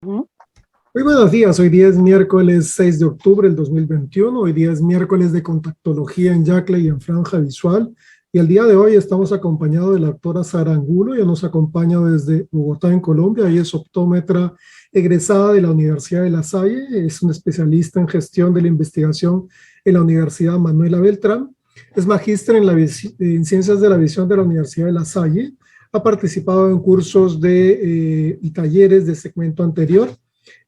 Ujú. Muy buenos días, hoy día es miércoles 6 de octubre del 2021. Hoy día es miércoles de contactología en Yacle y en Franja Visual, y el día de hoy estamos acompañados de la doctora Sara Angulo. Ella nos acompaña desde Bogotá, en Colombia. Ella es optómetra egresada de la Universidad de La Salle, es una especialista en gestión de la investigación en la Universidad Manuela Beltrán, es magíster en ciencias de la visión de la Universidad de La Salle, ha participado en cursos y talleres de segmento anterior.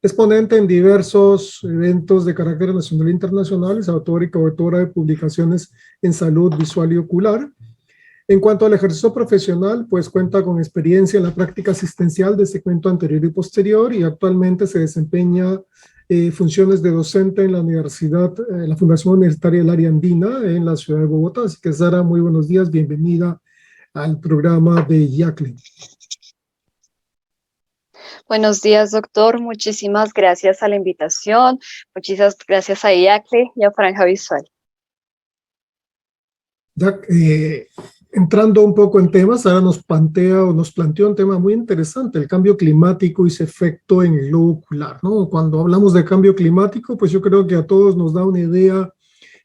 Es ponente en diversos eventos de carácter nacional e internacional, es autora y coautora de publicaciones en salud visual y ocular. En cuanto al ejercicio profesional, pues cuenta con experiencia en la práctica asistencial de segmento anterior y posterior, y actualmente se desempeña funciones de docente en la universidad, la Fundación Universitaria del Área Andina en la ciudad de Bogotá. Así que Sara, muy buenos días, bienvenida al programa de YACLE. Buenos días, doctor. Muchísimas gracias a la invitación. Muchísimas gracias a IACLE y a Franja Visual. Ya, entrando un poco en temas, ahora nos planteó un tema muy interesante, el cambio climático y su efecto en el globo ocular, ¿no? Cuando hablamos de cambio climático, pues yo creo que a todos nos da una idea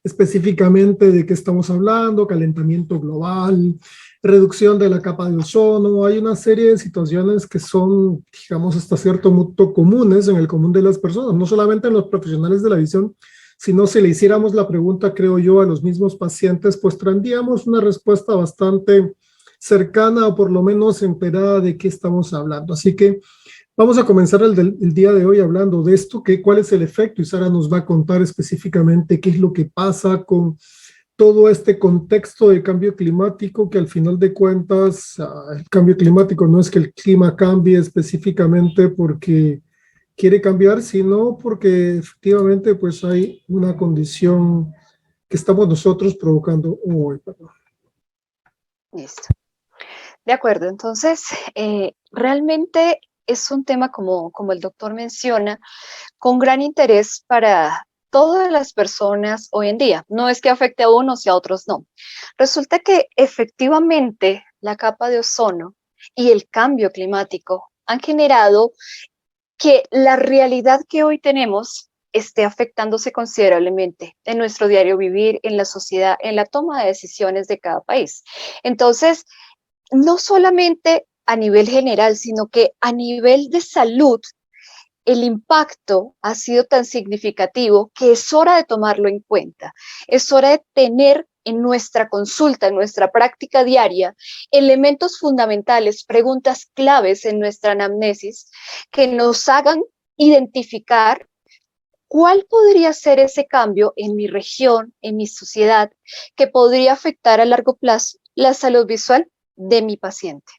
específicamente de qué estamos hablando: calentamiento global, reducción de la capa de ozono. Hay una serie de situaciones que son, digamos, hasta cierto punto comunes en el común de las personas, no solamente en los profesionales de la visión, sino si le hiciéramos la pregunta, creo yo, a los mismos pacientes, pues tendríamos una respuesta bastante cercana o por lo menos enterada de qué estamos hablando. Así que vamos a comenzar el día de hoy hablando de esto, cuál es el efecto, y Sara nos va a contar específicamente qué es lo que pasa con todo este contexto de cambio climático, que al final de cuentas, el cambio climático no es que el clima cambie específicamente porque quiere cambiar, sino porque efectivamente pues hay una condición que estamos nosotros provocando hoy. Listo. De acuerdo. Entonces, realmente es un tema, como el doctor menciona, con gran interés para todas las personas hoy en día. No es que afecte a unos y a otros no. Resulta que efectivamente la capa de ozono y el cambio climático han generado que la realidad que hoy tenemos esté afectándose considerablemente en nuestro diario vivir, en la sociedad, en la toma de decisiones de cada país. Entonces, no solamente a nivel general, sino que a nivel de salud, el impacto ha sido tan significativo que es hora de tomarlo en cuenta. Es hora de tener en nuestra consulta, en nuestra práctica diaria, elementos fundamentales, preguntas claves en nuestra anamnesis que nos hagan identificar cuál podría ser ese cambio en mi región, en mi sociedad, que podría afectar a largo plazo la salud visual de mi paciente.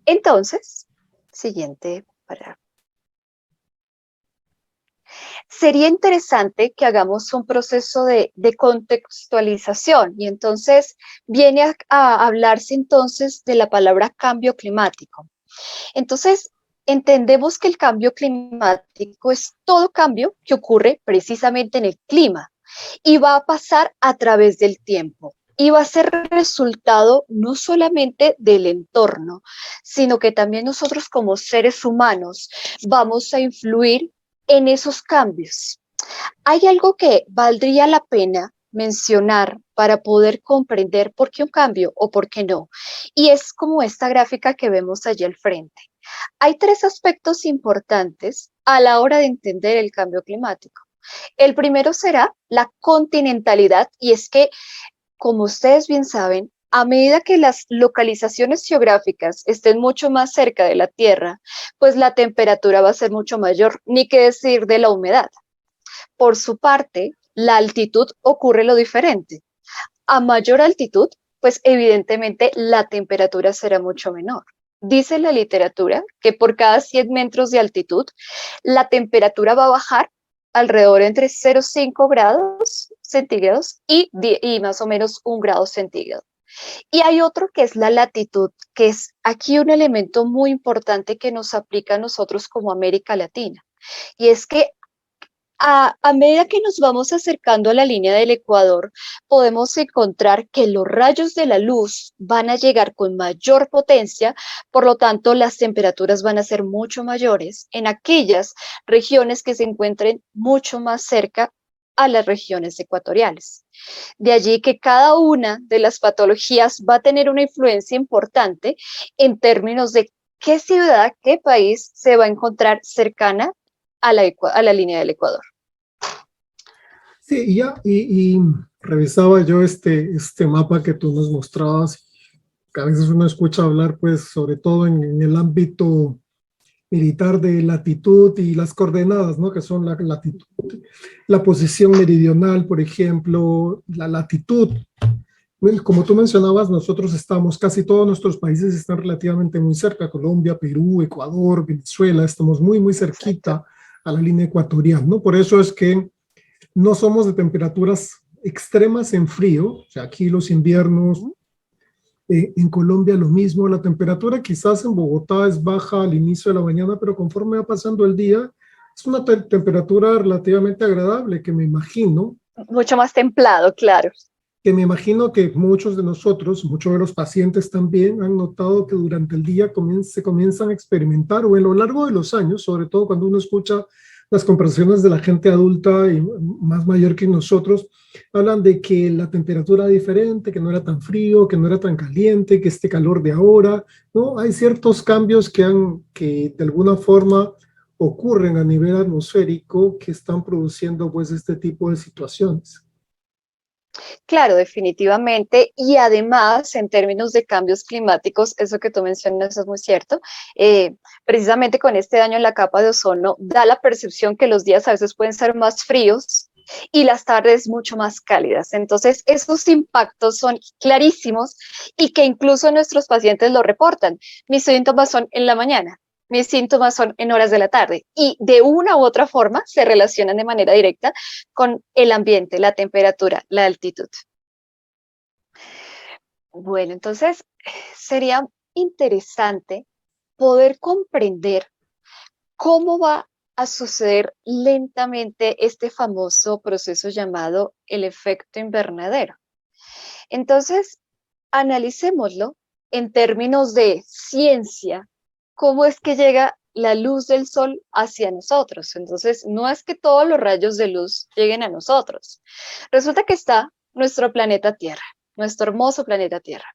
Entonces, siguiente parágrafo. Sería interesante que hagamos un proceso de contextualización, y entonces viene a hablarse entonces de la palabra cambio climático. Entonces, entendemos que el cambio climático es todo cambio que ocurre precisamente en el clima y va a pasar a través del tiempo. Y va a ser resultado no solamente del entorno, sino que también nosotros como seres humanos vamos a influir en esos cambios. Hay algo que valdría la pena mencionar para poder comprender por qué un cambio o por qué no. Y es como esta gráfica que vemos allí al frente. Hay tres aspectos importantes a la hora de entender el cambio climático. El primero será la continentalidad, y es que, como ustedes bien saben, a medida que las localizaciones geográficas estén mucho más cerca de la Tierra, pues la temperatura va a ser mucho mayor, ni qué decir de la humedad. Por su parte, la altitud ocurre lo diferente. A mayor altitud, pues evidentemente la temperatura será mucho menor. Dice la literatura que por cada 100 metros de altitud, la temperatura va a bajar alrededor entre 0,5 grados centígrados y más o menos 1 grado centígrado. Y hay otro que es la latitud, que es aquí un elemento muy importante que nos aplica a nosotros como América Latina. Y es que A medida que nos vamos acercando a la línea del Ecuador, podemos encontrar que los rayos de la luz van a llegar con mayor potencia, por lo tanto, las temperaturas van a ser mucho mayores en aquellas regiones que se encuentren mucho más cerca a las regiones ecuatoriales. De allí que cada una de las patologías va a tener una influencia importante en términos de qué ciudad, qué país se va a encontrar cercana a la línea del Ecuador. Sí, y revisaba yo este mapa que tú nos mostrabas, que a veces uno escucha hablar, pues, sobre todo en el ámbito militar de latitud y las coordenadas, ¿no? Que son la latitud, la posición meridional, por ejemplo, la latitud. Bueno, como tú mencionabas, nosotros estamos, casi todos nuestros países están relativamente muy cerca, Colombia, Perú, Ecuador, Venezuela, estamos muy, muy cerquita Exacto. a la línea ecuatorial, ¿no? Por eso es que no somos de temperaturas extremas en frío, o sea, aquí los inviernos, Ujú. en Colombia lo mismo, la temperatura quizás en Bogotá es baja al inicio de la mañana, pero conforme va pasando el día, es una temperatura relativamente agradable Mucho más templado, claro. que me imagino que muchos de nosotros, muchos de los pacientes también han notado que durante el día se comienzan a experimentar o a lo largo de los años, sobre todo cuando uno escucha las conversaciones de la gente adulta y más mayor que nosotros, hablan de que la temperatura era diferente, que no era tan frío, que no era tan caliente, que este calor de ahora, ¿no? Hay ciertos cambios que de alguna forma ocurren a nivel atmosférico que están produciendo pues este tipo de situaciones. Claro, definitivamente. Y además, en términos de cambios climáticos, eso que tú mencionas es muy cierto. Precisamente con este daño en la capa de ozono, da la percepción que los días a veces pueden ser más fríos y las tardes mucho más cálidas. Entonces, esos impactos son clarísimos y que incluso nuestros pacientes lo reportan. Mis síntomas son en la mañana. Mis síntomas son en horas de la tarde y de una u otra forma se relacionan de manera directa con el ambiente, la temperatura, la altitud. Bueno, entonces sería interesante poder comprender cómo va a suceder lentamente este famoso proceso llamado el efecto invernadero. Entonces, analicémoslo en términos de ciencia, cómo es que llega la luz del sol hacia nosotros. Entonces, no es que todos los rayos de luz lleguen a nosotros. Resulta que está nuestro planeta Tierra, nuestro hermoso planeta Tierra.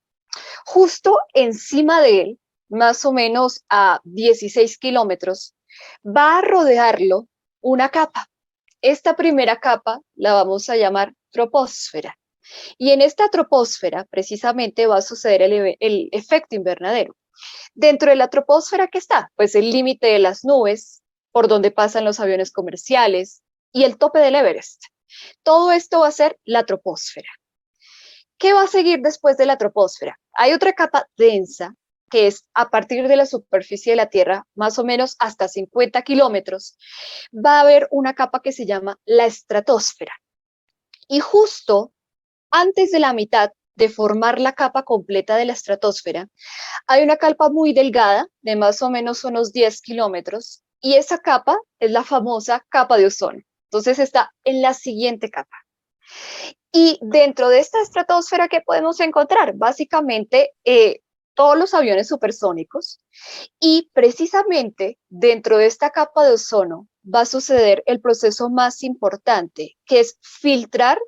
Justo encima de él, más o menos a 16 kilómetros, va a rodearlo una capa. Esta primera capa la vamos a llamar troposfera. Y en esta troposfera precisamente va a suceder el efecto invernadero. Dentro de la troposfera, ¿qué está? Pues el límite de las nubes, por donde pasan los aviones comerciales y el tope del Everest. Todo esto va a ser la troposfera. ¿Qué va a seguir después de la troposfera? Hay otra capa densa que es a partir de la superficie de la Tierra, más o menos hasta 50 kilómetros, va a haber una capa que se llama la estratosfera. Y justo antes de la mitad de formar la capa completa de la estratosfera, hay una capa muy delgada de más o menos unos 10 kilómetros y esa capa es la famosa capa de ozono. Entonces está en la siguiente capa. Y dentro de esta estratosfera, ¿qué podemos encontrar? Básicamente, todos los aviones supersónicos y precisamente dentro de esta capa de ozono va a suceder el proceso más importante, que es filtrar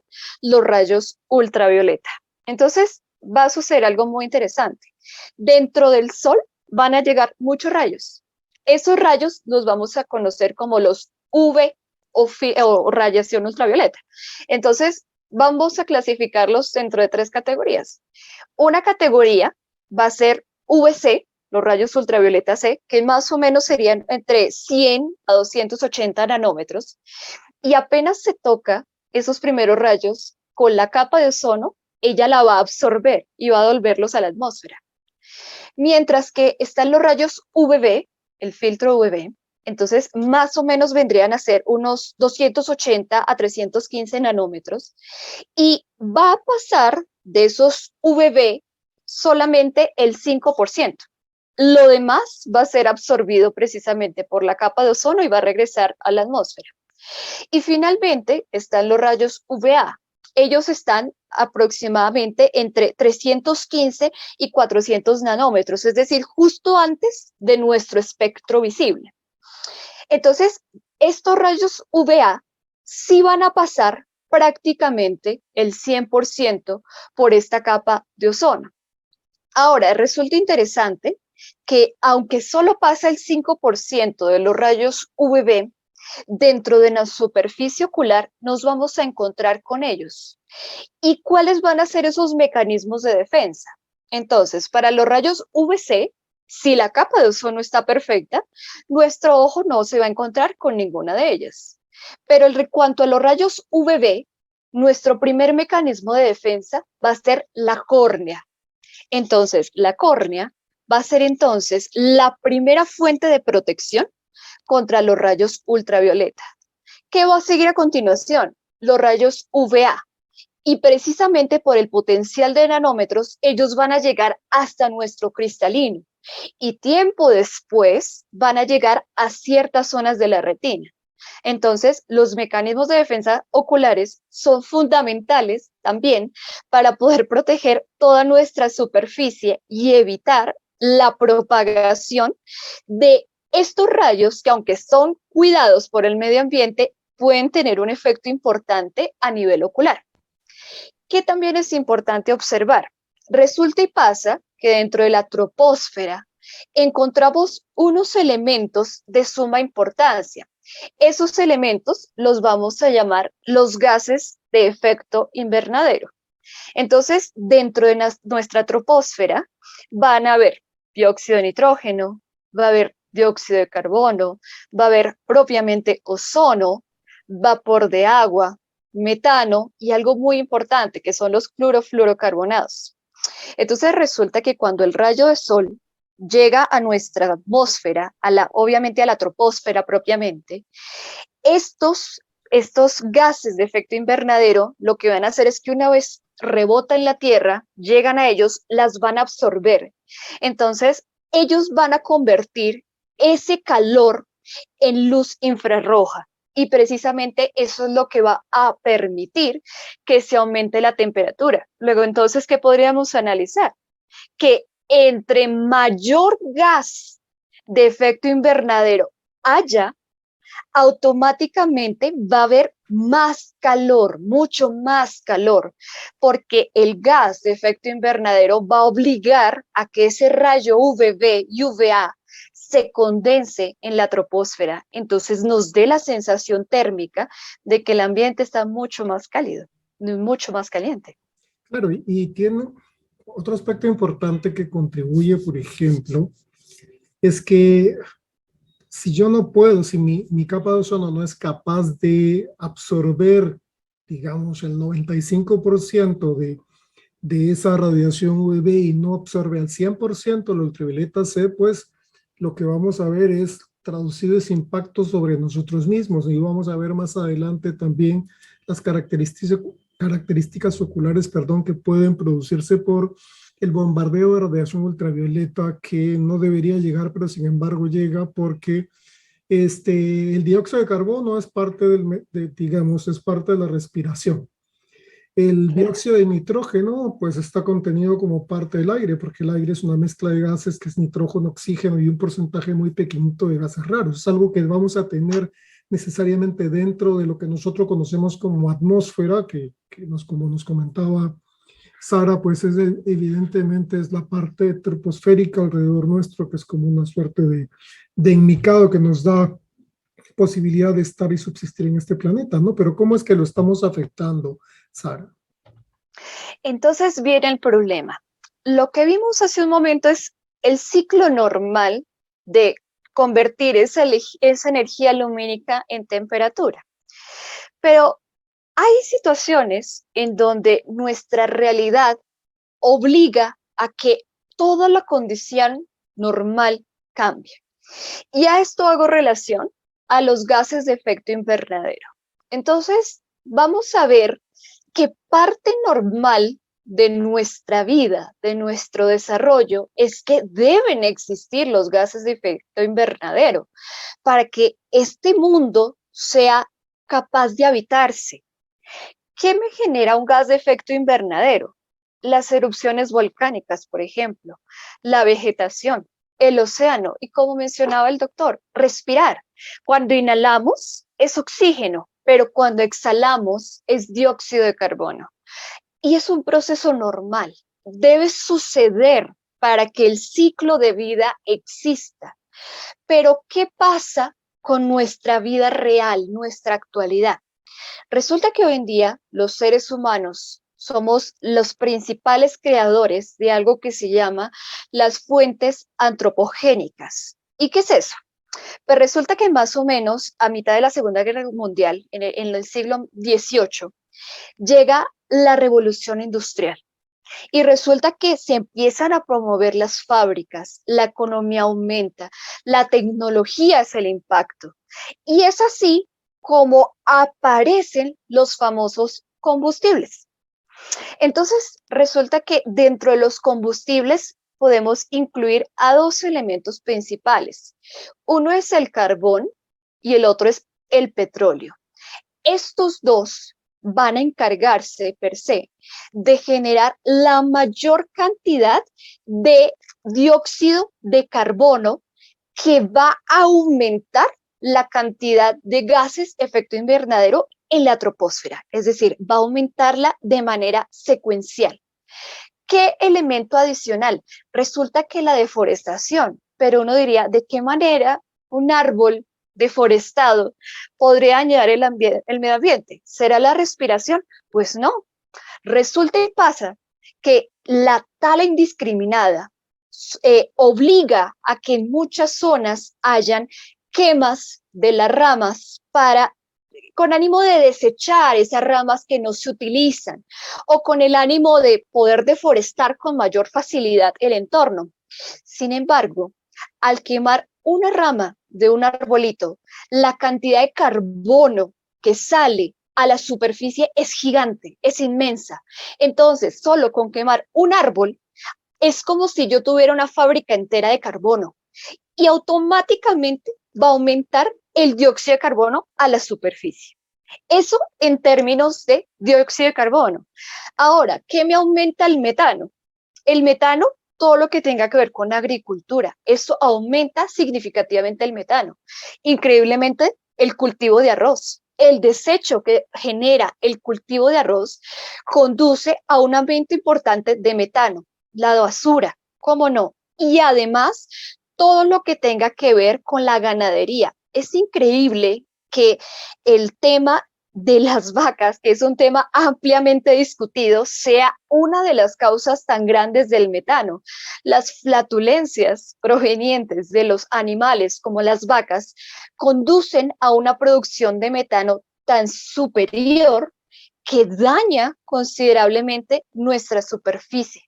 los rayos ultravioleta. Entonces, va a suceder algo muy interesante. Dentro del Sol van a llegar muchos rayos. Esos rayos los vamos a conocer como los UV o radiación ultravioleta. Entonces, vamos a clasificarlos dentro de tres categorías. Una categoría va a ser VC, los rayos ultravioleta C, que más o menos serían entre 100 a 280 nanómetros, y apenas se toca esos primeros rayos con la capa de ozono, ella la va a absorber y va a devolverlos a la atmósfera. Mientras que están los rayos UVB, el filtro UVB, entonces más o menos vendrían a ser unos 280 a 315 nanómetros y va a pasar de esos UVB solamente el 5%. Lo demás va a ser absorbido precisamente por la capa de ozono y va a regresar a la atmósfera. Y finalmente están los rayos UVA. Ellos están aproximadamente entre 315 y 400 nanómetros, es decir, justo antes de nuestro espectro visible. Entonces, estos rayos UVA sí van a pasar prácticamente el 100% por esta capa de ozono. Ahora, resulta interesante que aunque solo pasa el 5% de los rayos UVB, dentro de la superficie ocular nos vamos a encontrar con ellos. ¿Y cuáles van a ser esos mecanismos de defensa? Entonces, para los rayos UVC, si la capa de ozono está perfecta, nuestro ojo no se va a encontrar con ninguna de ellas. Pero en cuanto a los rayos UVB, nuestro primer mecanismo de defensa va a ser la córnea. Entonces, la córnea va a ser entonces la primera fuente de protección contra los rayos ultravioleta. ¿Qué va a seguir a continuación? Los rayos UVA. Y precisamente por el potencial de nanómetros, ellos van a llegar hasta nuestro cristalino. Y tiempo después van a llegar a ciertas zonas de la retina. Entonces, los mecanismos de defensa oculares son fundamentales también para poder proteger toda nuestra superficie y evitar la propagación de estos rayos que, aunque son cuidados por el medio ambiente, pueden tener un efecto importante a nivel ocular. ¿Qué también es importante observar? Resulta y pasa que dentro de la troposfera encontramos unos elementos de suma importancia. Esos elementos los vamos a llamar los gases de efecto invernadero. Entonces, dentro de nuestra troposfera van a haber dióxido de nitrógeno, va a haber dióxido de carbono, va a haber propiamente ozono, vapor de agua, metano y algo muy importante que son los clorofluorocarbonados. Entonces resulta que cuando el rayo de sol llega a nuestra atmósfera, obviamente a la troposfera propiamente, estos gases de efecto invernadero lo que van a hacer es que una vez rebota en la Tierra, llegan a ellos, las van a absorber. Entonces, ellos van a convertir ese calor en luz infrarroja. Y precisamente eso es lo que va a permitir que se aumente la temperatura. Luego, entonces, ¿qué podríamos analizar? Que entre mayor gas de efecto invernadero haya, automáticamente va a haber más calor, mucho más calor, porque el gas de efecto invernadero va a obligar a que ese rayo UVB y UVA se condense en la troposfera, entonces nos dé la sensación térmica de que el ambiente está mucho más cálido, mucho más caliente. Claro, y tiene otro aspecto importante que contribuye, por ejemplo, es que si yo no puedo, si mi capa de ozono no es capaz de absorber, digamos, el 95% de esa radiación UV y no absorbe al 100% la ultravioleta C, pues lo que vamos a ver es traducido ese impacto sobre nosotros mismos. Y vamos a ver más adelante también las características oculares, perdón, que pueden producirse por el bombardeo de radiación ultravioleta que no debería llegar, pero sin embargo llega porque el dióxido de carbono es parte digamos, es parte de la respiración. El dióxido de nitrógeno, pues está contenido como parte del aire, porque el aire es una mezcla de gases que es nitrógeno, oxígeno y un porcentaje muy pequeñito de gases raros. Es algo que vamos a tener necesariamente dentro de lo que nosotros conocemos como atmósfera, como nos comentaba Sara, pues evidentemente es la parte troposférica alrededor nuestro, que es como una suerte de enmicado que nos da posibilidad de estar y subsistir en este planeta, ¿no? Pero ¿cómo es que lo estamos afectando, Sara? Entonces viene el problema. Lo que vimos hace un momento es el ciclo normal de convertir esa energía lumínica en temperatura. Pero hay situaciones en donde nuestra realidad obliga a que toda la condición normal cambie. Y a esto hago relación a los gases de efecto invernadero. Entonces, vamos a ver que parte normal de nuestra vida, de nuestro desarrollo, es que deben existir los gases de efecto invernadero para que este mundo sea capaz de habitarse. ¿Qué me genera un gas de efecto invernadero? Las erupciones volcánicas, por ejemplo, la vegetación, el océano y, como mencionaba el doctor, respirar. Cuando inhalamos es oxígeno, pero cuando exhalamos es dióxido de carbono. Y es un proceso normal, debe suceder para que el ciclo de vida exista. Pero ¿qué pasa con nuestra vida real, nuestra actualidad? Resulta que hoy en día los seres humanos somos los principales creadores de algo que se llama las fuentes antropogénicas. ¿Y qué es eso? Pues resulta que más o menos a mitad de la Segunda Guerra Mundial, en el siglo XVIII, llega la revolución industrial. Y resulta que se empiezan a promover las fábricas, la economía aumenta, la tecnología es el impacto. Y es así como aparecen los famosos combustibles. Entonces, resulta que dentro de los combustibles podemos incluir a dos elementos principales. Uno es el carbón y el otro es el petróleo. Estos dos van a encargarse per se de generar la mayor cantidad de dióxido de carbono que va a aumentar la cantidad de gases de efecto invernadero en la troposfera, es decir, va a aumentarla de manera secuencial. ¿Qué elemento adicional? Resulta que la deforestación, pero uno diría, ¿de qué manera un árbol deforestado podría dañar el medio ambiente? ¿Será la respiración? Pues no. Resulta y pasa que la tala indiscriminada obliga a que en muchas zonas hayan quemas de las ramas con ánimo de desechar esas ramas que no se utilizan o con el ánimo de poder deforestar con mayor facilidad el entorno. Sin embargo, al quemar una rama de un arbolito, la cantidad de carbono que sale a la superficie es gigante, es inmensa. Entonces, solo con quemar un árbol es como si yo tuviera una fábrica entera de carbono y automáticamente va a aumentar el dióxido de carbono a la superficie. Eso en términos de dióxido de carbono. Ahora, ¿qué me aumenta el metano? El metano, todo lo que tenga que ver con agricultura, eso aumenta significativamente el metano. Increíblemente, el cultivo de arroz, el desecho que genera el cultivo de arroz conduce a un aumento importante de metano, la basura, ¿cómo no? Y además, todo lo que tenga que ver con la ganadería. Es increíble que el tema de las vacas, que es un tema ampliamente discutido, sea una de las causas tan grandes del metano. Las flatulencias provenientes de los animales, como las vacas, conducen a una producción de metano tan superior que daña considerablemente nuestra superficie.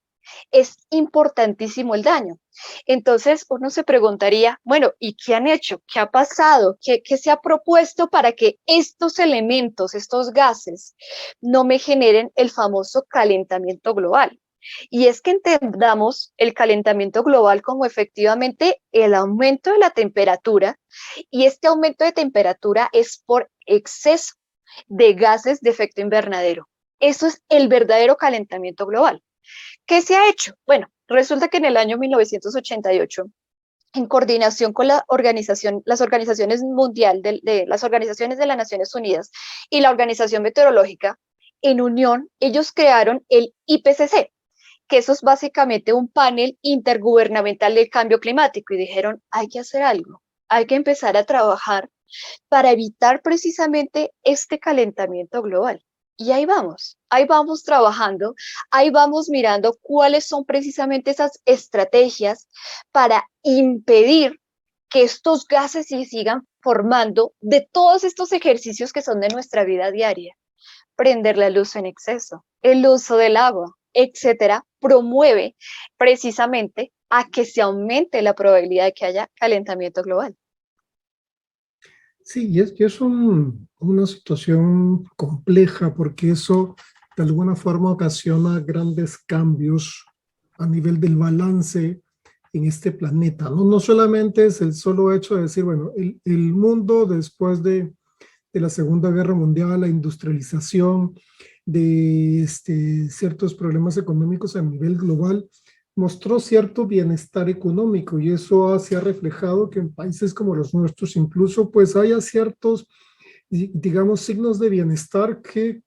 Es importantísimo el daño. Entonces uno se preguntaría, bueno, ¿y qué han hecho? ¿Qué ha pasado? ¿Qué se ha propuesto para que estos elementos, estos gases, no me generen el famoso calentamiento global? Y es que entendamos el calentamiento global como efectivamente el aumento de la temperatura, y este aumento de temperatura es por exceso de gases de efecto invernadero. Eso es el verdadero calentamiento global. ¿Qué se ha hecho? Bueno, resulta que en el año 1988, en coordinación con las organizaciones mundial las organizaciones de las Naciones Unidas y la Organización Meteorológica, en unión, ellos crearon el IPCC, que eso es básicamente un panel intergubernamental del cambio climático, y dijeron, hay que hacer algo, hay que empezar a trabajar para evitar precisamente este calentamiento global. Y ahí vamos trabajando, ahí vamos mirando cuáles son precisamente esas estrategias para impedir que estos gases se sigan formando de todos estos ejercicios que son de nuestra vida diaria. Prender la luz en exceso, el uso del agua, etcétera, promueve precisamente a que se aumente la probabilidad de que haya calentamiento global. Sí, y es una situación compleja porque eso de alguna forma ocasiona grandes cambios a nivel del balance en este planeta, ¿no? No solamente es el solo hecho de decir, bueno, el mundo después de de la Segunda Guerra Mundial, la industrialización, de ciertos problemas económicos a nivel global, mostró cierto bienestar económico y eso se ha reflejado que en países como los nuestros incluso pues haya ciertos, digamos, signos de bienestar que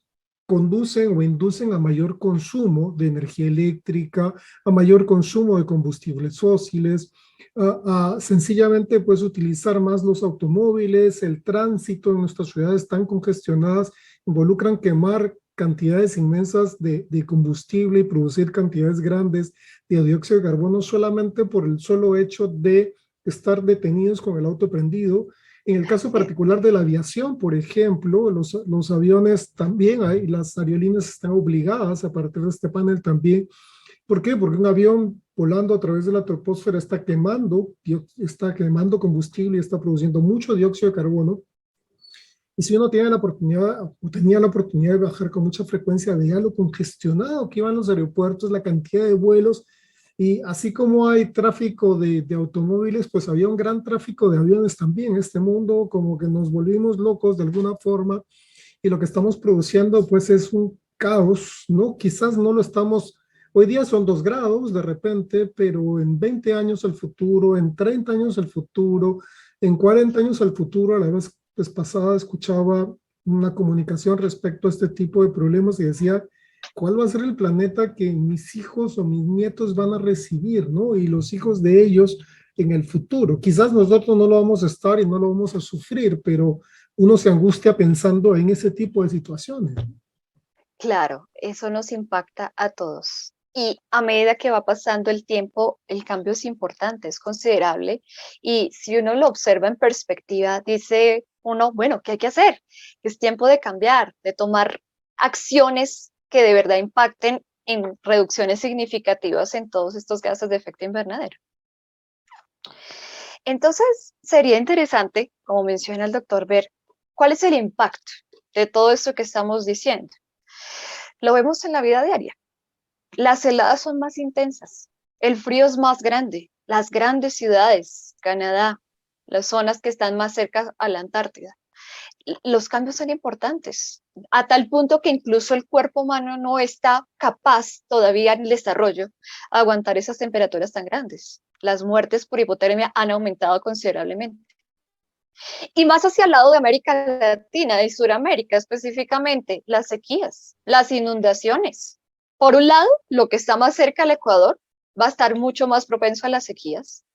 conducen o inducen a mayor consumo de energía eléctrica, a mayor consumo de combustibles fósiles, a sencillamente pues utilizar más los automóviles, el tránsito en nuestras ciudades tan congestionadas, involucran quemar cantidades inmensas de combustible y producir cantidades grandes de dióxido de carbono solamente por el solo hecho de estar detenidos con el auto prendido. En el caso particular de la aviación, por ejemplo, los aviones también, hay, las aerolíneas están obligadas a partir de este panel también. ¿Por qué? Porque un avión volando a través de la troposfera está quemando combustible y está produciendo mucho dióxido de carbono. Y si uno tiene la oportunidad, o tenía la oportunidad de viajar con mucha frecuencia, veía lo congestionado que iban los aeropuertos, la cantidad de vuelos, y así como hay tráfico de automóviles, pues había un gran tráfico de aviones también. Este mundo como que nos volvimos locos de alguna forma, y lo que estamos produciendo pues es un caos, ¿no? Quizás no lo estamos, hoy día son 2 grados de repente, pero en 20 años al futuro, en 30 años al futuro, en 40 años al futuro, a la vez pues pasada escuchaba una comunicación respecto a este tipo de problemas y decía, ¿cuál va a ser el planeta que mis hijos o mis nietos van a recibir, ¿no? Y los hijos de ellos en el futuro. Quizás nosotros no lo vamos a estar y no lo vamos a sufrir, pero uno se angustia pensando en ese tipo de situaciones. Claro, eso nos impacta a todos. Y a medida que va pasando el tiempo, el cambio es importante, es considerable. Y si uno lo observa en perspectiva, dice uno, bueno, ¿qué hay que hacer? Es tiempo de cambiar, de tomar acciones que de verdad impacten en reducciones significativas en todos estos gases de efecto invernadero. Entonces, sería interesante, como menciona el doctor, ver cuál es el impacto de todo esto que estamos diciendo. Lo vemos en la vida diaria. Las heladas son más intensas, el frío es más grande, las grandes ciudades, Canadá, las zonas que están más cerca a la Antártida. Los cambios son importantes, a tal punto que incluso el cuerpo humano no está capaz todavía en el desarrollo a aguantar esas temperaturas tan grandes. Las muertes por hipotermia han aumentado considerablemente. Y más hacia el lado de América Latina y Suramérica específicamente, las sequías, las inundaciones. Por un lado, lo que está más cerca al Ecuador va a estar mucho más propenso a las sequías.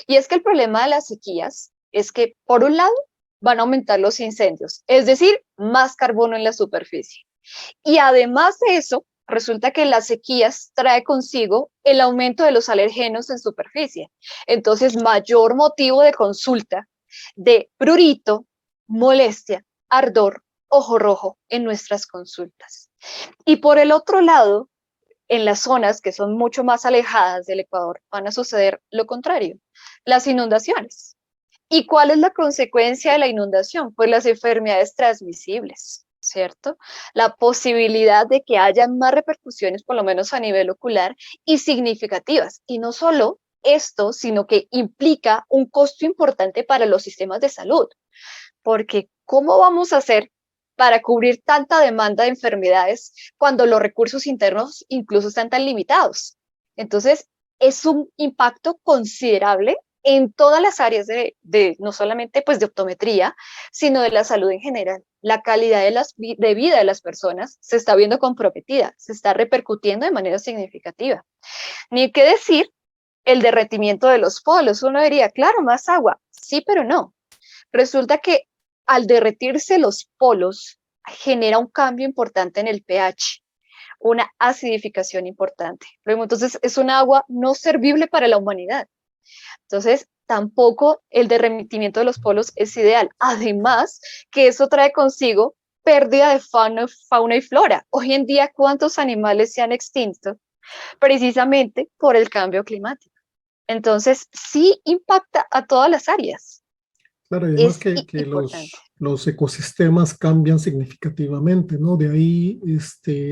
Y es que el problema de las sequías es que, por un lado, van a aumentar los incendios, es decir, más carbono en la superficie. Y además de eso, resulta que las sequías trae consigo el aumento de los alergenos en superficie. Entonces, mayor motivo de consulta de prurito, molestia, ardor, ojo rojo en nuestras consultas. Y por el otro lado, en las zonas que son mucho más alejadas del Ecuador, van a suceder lo contrario, las inundaciones. ¿Y cuál es la consecuencia de la inundación? Pues las enfermedades transmisibles, ¿cierto? La posibilidad de que haya más repercusiones, por lo menos a nivel ocular, y significativas. Y no solo esto, sino que implica un costo importante para los sistemas de salud, porque ¿cómo vamos a hacer para cubrir tanta demanda de enfermedades cuando los recursos internos incluso están tan limitados? Entonces, es un impacto considerable en todas las áreas no solamente pues de optometría, sino de la salud en general. La calidad de vida de las personas se está viendo comprometida, se está repercutiendo de manera significativa. Ni qué decir el derretimiento de los polos. Uno diría, claro, más agua. Sí, pero no. Resulta que al derretirse los polos genera un cambio importante en el pH, una acidificación importante. Entonces es un agua no servible para la humanidad. Entonces tampoco el derretimiento de los polos es ideal. Además que eso trae consigo pérdida de fauna y flora. Hoy en día, ¿cuántos animales se han extinto? Precisamente por el cambio climático. Entonces, sí impacta a todas las áreas. Claro, y además Es que importante. los ecosistemas cambian significativamente, ¿no? De ahí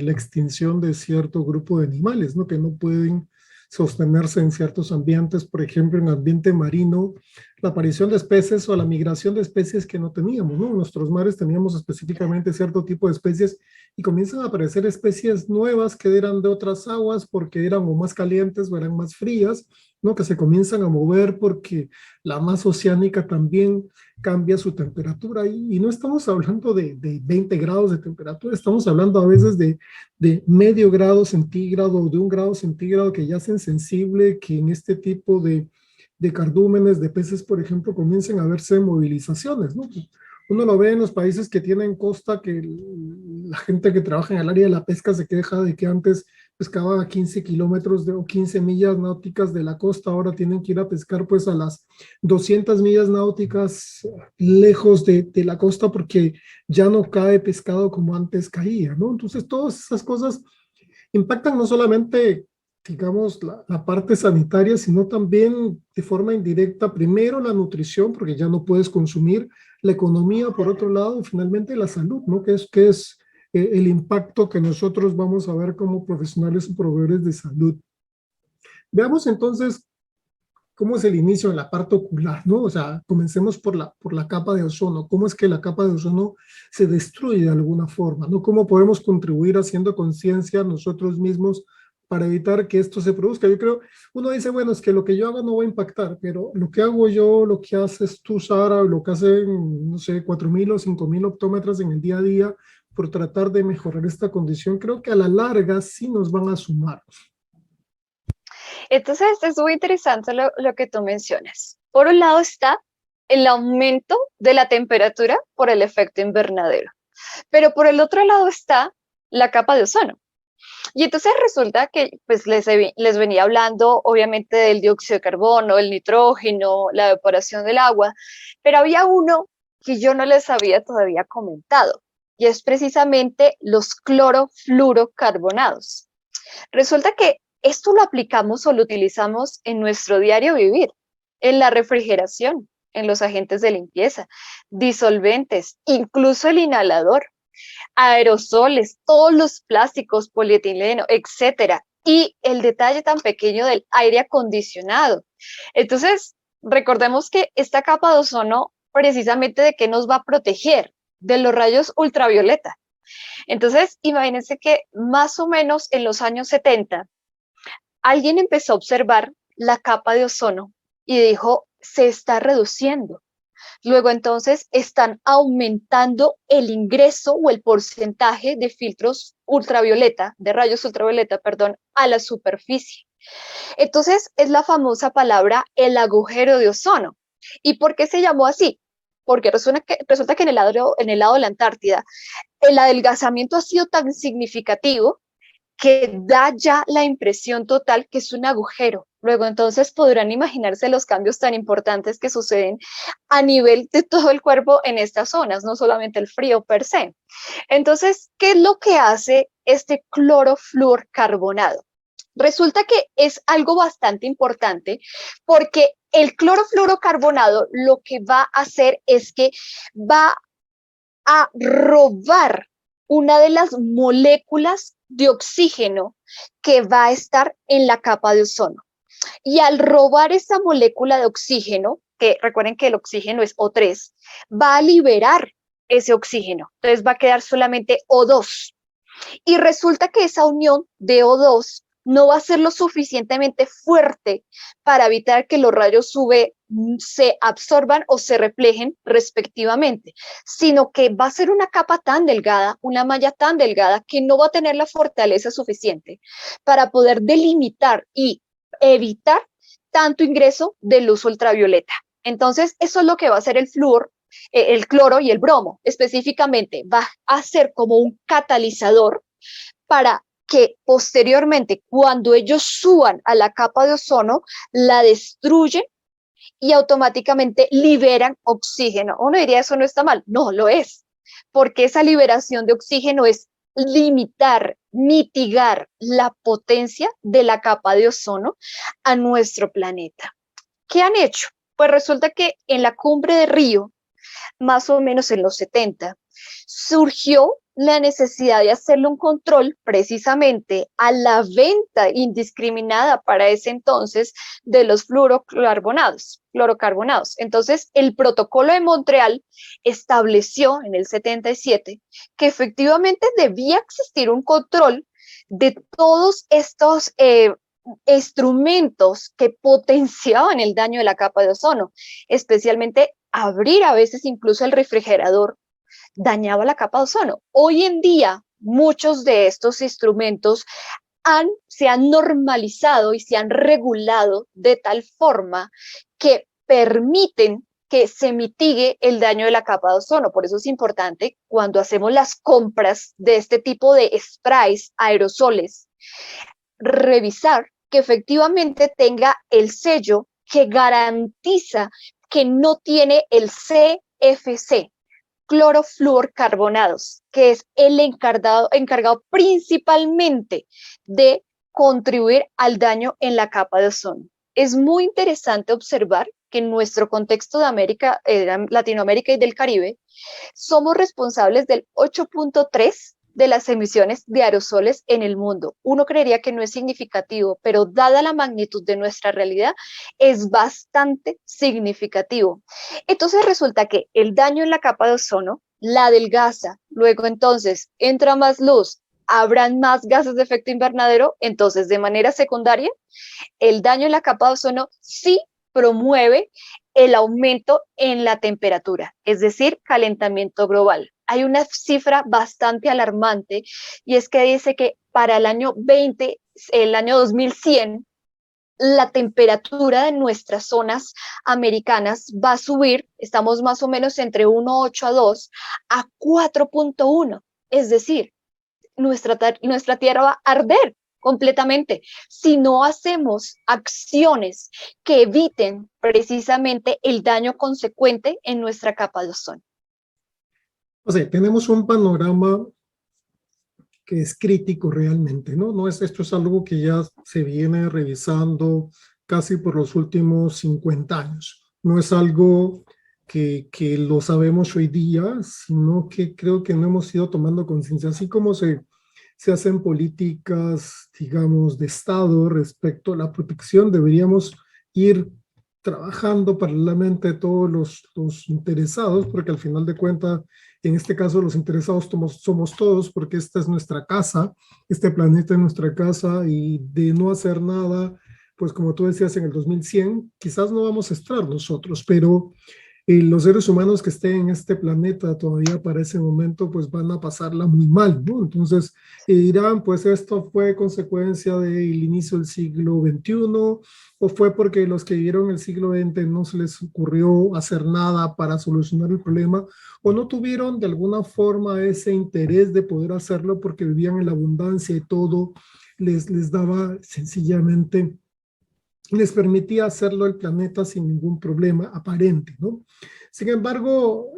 la extinción de cierto grupo de animales, ¿no? Que no pueden sostenerse en ciertos ambientes, por ejemplo, en ambiente marino, la aparición de especies o la migración de especies que no teníamos, ¿no? En nuestros mares teníamos específicamente cierto tipo de especies y comienzan a aparecer especies nuevas que eran de otras aguas porque eran o más calientes o eran más frías, ¿no? Que se comienzan a mover porque la masa oceánica también cambia su temperatura y no estamos hablando de 20 grados de temperatura, estamos hablando a veces de medio grado centígrado, de 1 grado centígrado que ya hacen sensible que en este tipo de cardúmenes, de peces, por ejemplo, comiencen a verse movilizaciones, ¿no? Uno lo ve en los países que tienen costa, que la gente que trabaja en el área de la pesca se queja de que antes pescaba a 15 kilómetros o 15 millas náuticas de la costa, ahora tienen que ir a pescar pues a las 200 millas náuticas lejos de la costa porque ya no cae pescado como antes caía, ¿no? Entonces todas esas cosas impactan no solamente, digamos, la parte sanitaria, sino también de forma indirecta, primero la nutrición, porque ya no puedes consumir, la economía por otro lado, y finalmente la salud, ¿no? Que es el impacto que nosotros vamos a ver como profesionales y proveedores de salud. Veamos entonces cómo es el inicio de la parte ocular, ¿no? O sea, comencemos por la capa de ozono. ¿Cómo es que la capa de ozono se destruye de alguna forma, ¿no? ¿Cómo podemos contribuir haciendo conciencia nosotros mismos para evitar que esto se produzca? Yo creo, uno dice, bueno, es que lo que yo haga no va a impactar, pero lo que hago yo, lo que haces tú, Sara, lo que hacen, no sé, 4.000 o 5.000 optómetras en el día a día por tratar de mejorar esta condición, creo que a la larga sí nos van a sumar. Entonces, es muy interesante lo que tú mencionas. Por un lado está el aumento de la temperatura por el efecto invernadero, pero por el otro lado está la capa de ozono. Y entonces resulta que pues les venía hablando obviamente del dióxido de carbono, el nitrógeno, la evaporación del agua, pero había uno que yo no les había todavía comentado, y es precisamente los clorofluorocarbonados. Resulta que esto lo aplicamos o lo utilizamos en nuestro diario vivir, en la refrigeración, en los agentes de limpieza, disolventes, incluso el inhalador, aerosoles, todos los plásticos, polietileno, etcétera. Y el detalle tan pequeño del aire acondicionado. Entonces, recordemos que esta capa de ozono, precisamente de qué nos va a proteger, de los rayos ultravioleta. Entonces, imagínense que más o menos en los años 70, alguien empezó a observar la capa de ozono y dijo, se está reduciendo. Luego entonces están aumentando el ingreso o el porcentaje de filtros ultravioleta, de rayos ultravioleta, perdón, a la superficie. Entonces es la famosa palabra el agujero de ozono. ¿Y por qué se llamó así? Porque resulta que en el lado de la Antártida el adelgazamiento ha sido tan significativo que da ya la impresión total que es un agujero. Luego entonces podrán imaginarse los cambios tan importantes que suceden a nivel de todo el cuerpo en estas zonas, no solamente el frío per se. Entonces, ¿qué es lo que hace este clorofluorcarbonato? Resulta que es algo bastante importante porque el clorofluorocarbonato lo que va a hacer es que va a robar una de las moléculas de oxígeno que va a estar en la capa de ozono. Y al robar esa molécula de oxígeno, que recuerden que el oxígeno es O3, va a liberar ese oxígeno. Entonces va a quedar solamente O2. Y resulta que esa unión de O2 no va a ser lo suficientemente fuerte para evitar que los rayos UV se absorban o se reflejen respectivamente, sino que va a ser una capa tan delgada, una malla tan delgada que no va a tener la fortaleza suficiente para poder delimitar y evitar tanto ingreso de luz ultravioleta. Entonces, eso es lo que va a hacer el flúor, el cloro y el bromo. Específicamente, va a ser como un catalizador para que posteriormente, cuando ellos suban a la capa de ozono, la destruyen y automáticamente liberan oxígeno. Uno diría, eso no está mal. No, lo es, porque esa liberación de oxígeno es limitar, mitigar la potencia de la capa de ozono a nuestro planeta. ¿Qué han hecho? Pues resulta que en la cumbre de Río, más o menos en los 70, surgió la necesidad de hacerle un control precisamente a la venta indiscriminada para ese entonces de los fluorocarbonados. Entonces, el protocolo de Montreal estableció en el 77 que efectivamente debía existir un control de todos estos instrumentos que potenciaban el daño de la capa de ozono, especialmente abrir a veces incluso el refrigerador dañaba la capa de ozono. Hoy en día, muchos de estos instrumentos se han normalizado y se han regulado de tal forma que permiten que se mitigue el daño de la capa de ozono. Por eso es importante cuando hacemos las compras de este tipo de sprays, aerosoles, revisar que efectivamente tenga el sello que garantiza que no tiene el CFC, clorofluorcarbonados, que es el encargado principalmente de contribuir al daño en la capa de ozono. Es muy interesante observar que en nuestro contexto de Latinoamérica y del Caribe, somos responsables del 8.3 de las emisiones de aerosoles en el mundo. Uno creería que no es significativo, pero dada la magnitud de nuestra realidad, es bastante significativo. Entonces resulta que el daño en la capa de ozono la adelgaza, luego entonces entra más luz, habrán más gases de efecto invernadero, entonces de manera secundaria, el daño en la capa de ozono sí promueve el aumento en la temperatura, es decir, calentamiento global. Hay una cifra bastante alarmante y es que dice que para el año 2100, la temperatura de nuestras zonas americanas va a subir, estamos más o menos entre 1.8 a 2 a 4.1, es decir, nuestra tierra va a arder completamente si no hacemos acciones que eviten precisamente el daño consecuente en nuestra capa de ozono. O sea, tenemos un panorama que es crítico realmente, ¿no? Esto es algo que ya se viene revisando casi por los últimos 50 años. No es algo que lo sabemos hoy día, sino que creo que no hemos ido tomando conciencia, así como se hacen políticas, digamos, de Estado respecto a la protección, deberíamos ir trabajando paralelamente todos los interesados, porque al final de cuentas, en este caso los interesados somos todos, porque esta es nuestra casa, este planeta es nuestra casa, y de no hacer nada, pues como tú decías, en el 2100, quizás no vamos a estar nosotros, pero los seres humanos que estén en este planeta todavía para ese momento pues van a pasarla muy mal, ¿no? Entonces dirán, pues esto fue consecuencia del inicio del siglo XXI, o fue porque los que vivieron el siglo XX no se les ocurrió hacer nada para solucionar el problema, o no tuvieron de alguna forma ese interés de poder hacerlo porque vivían en la abundancia y todo les daba sencillamente, les permitía hacerlo el planeta sin ningún problema aparente, ¿no? Sin embargo,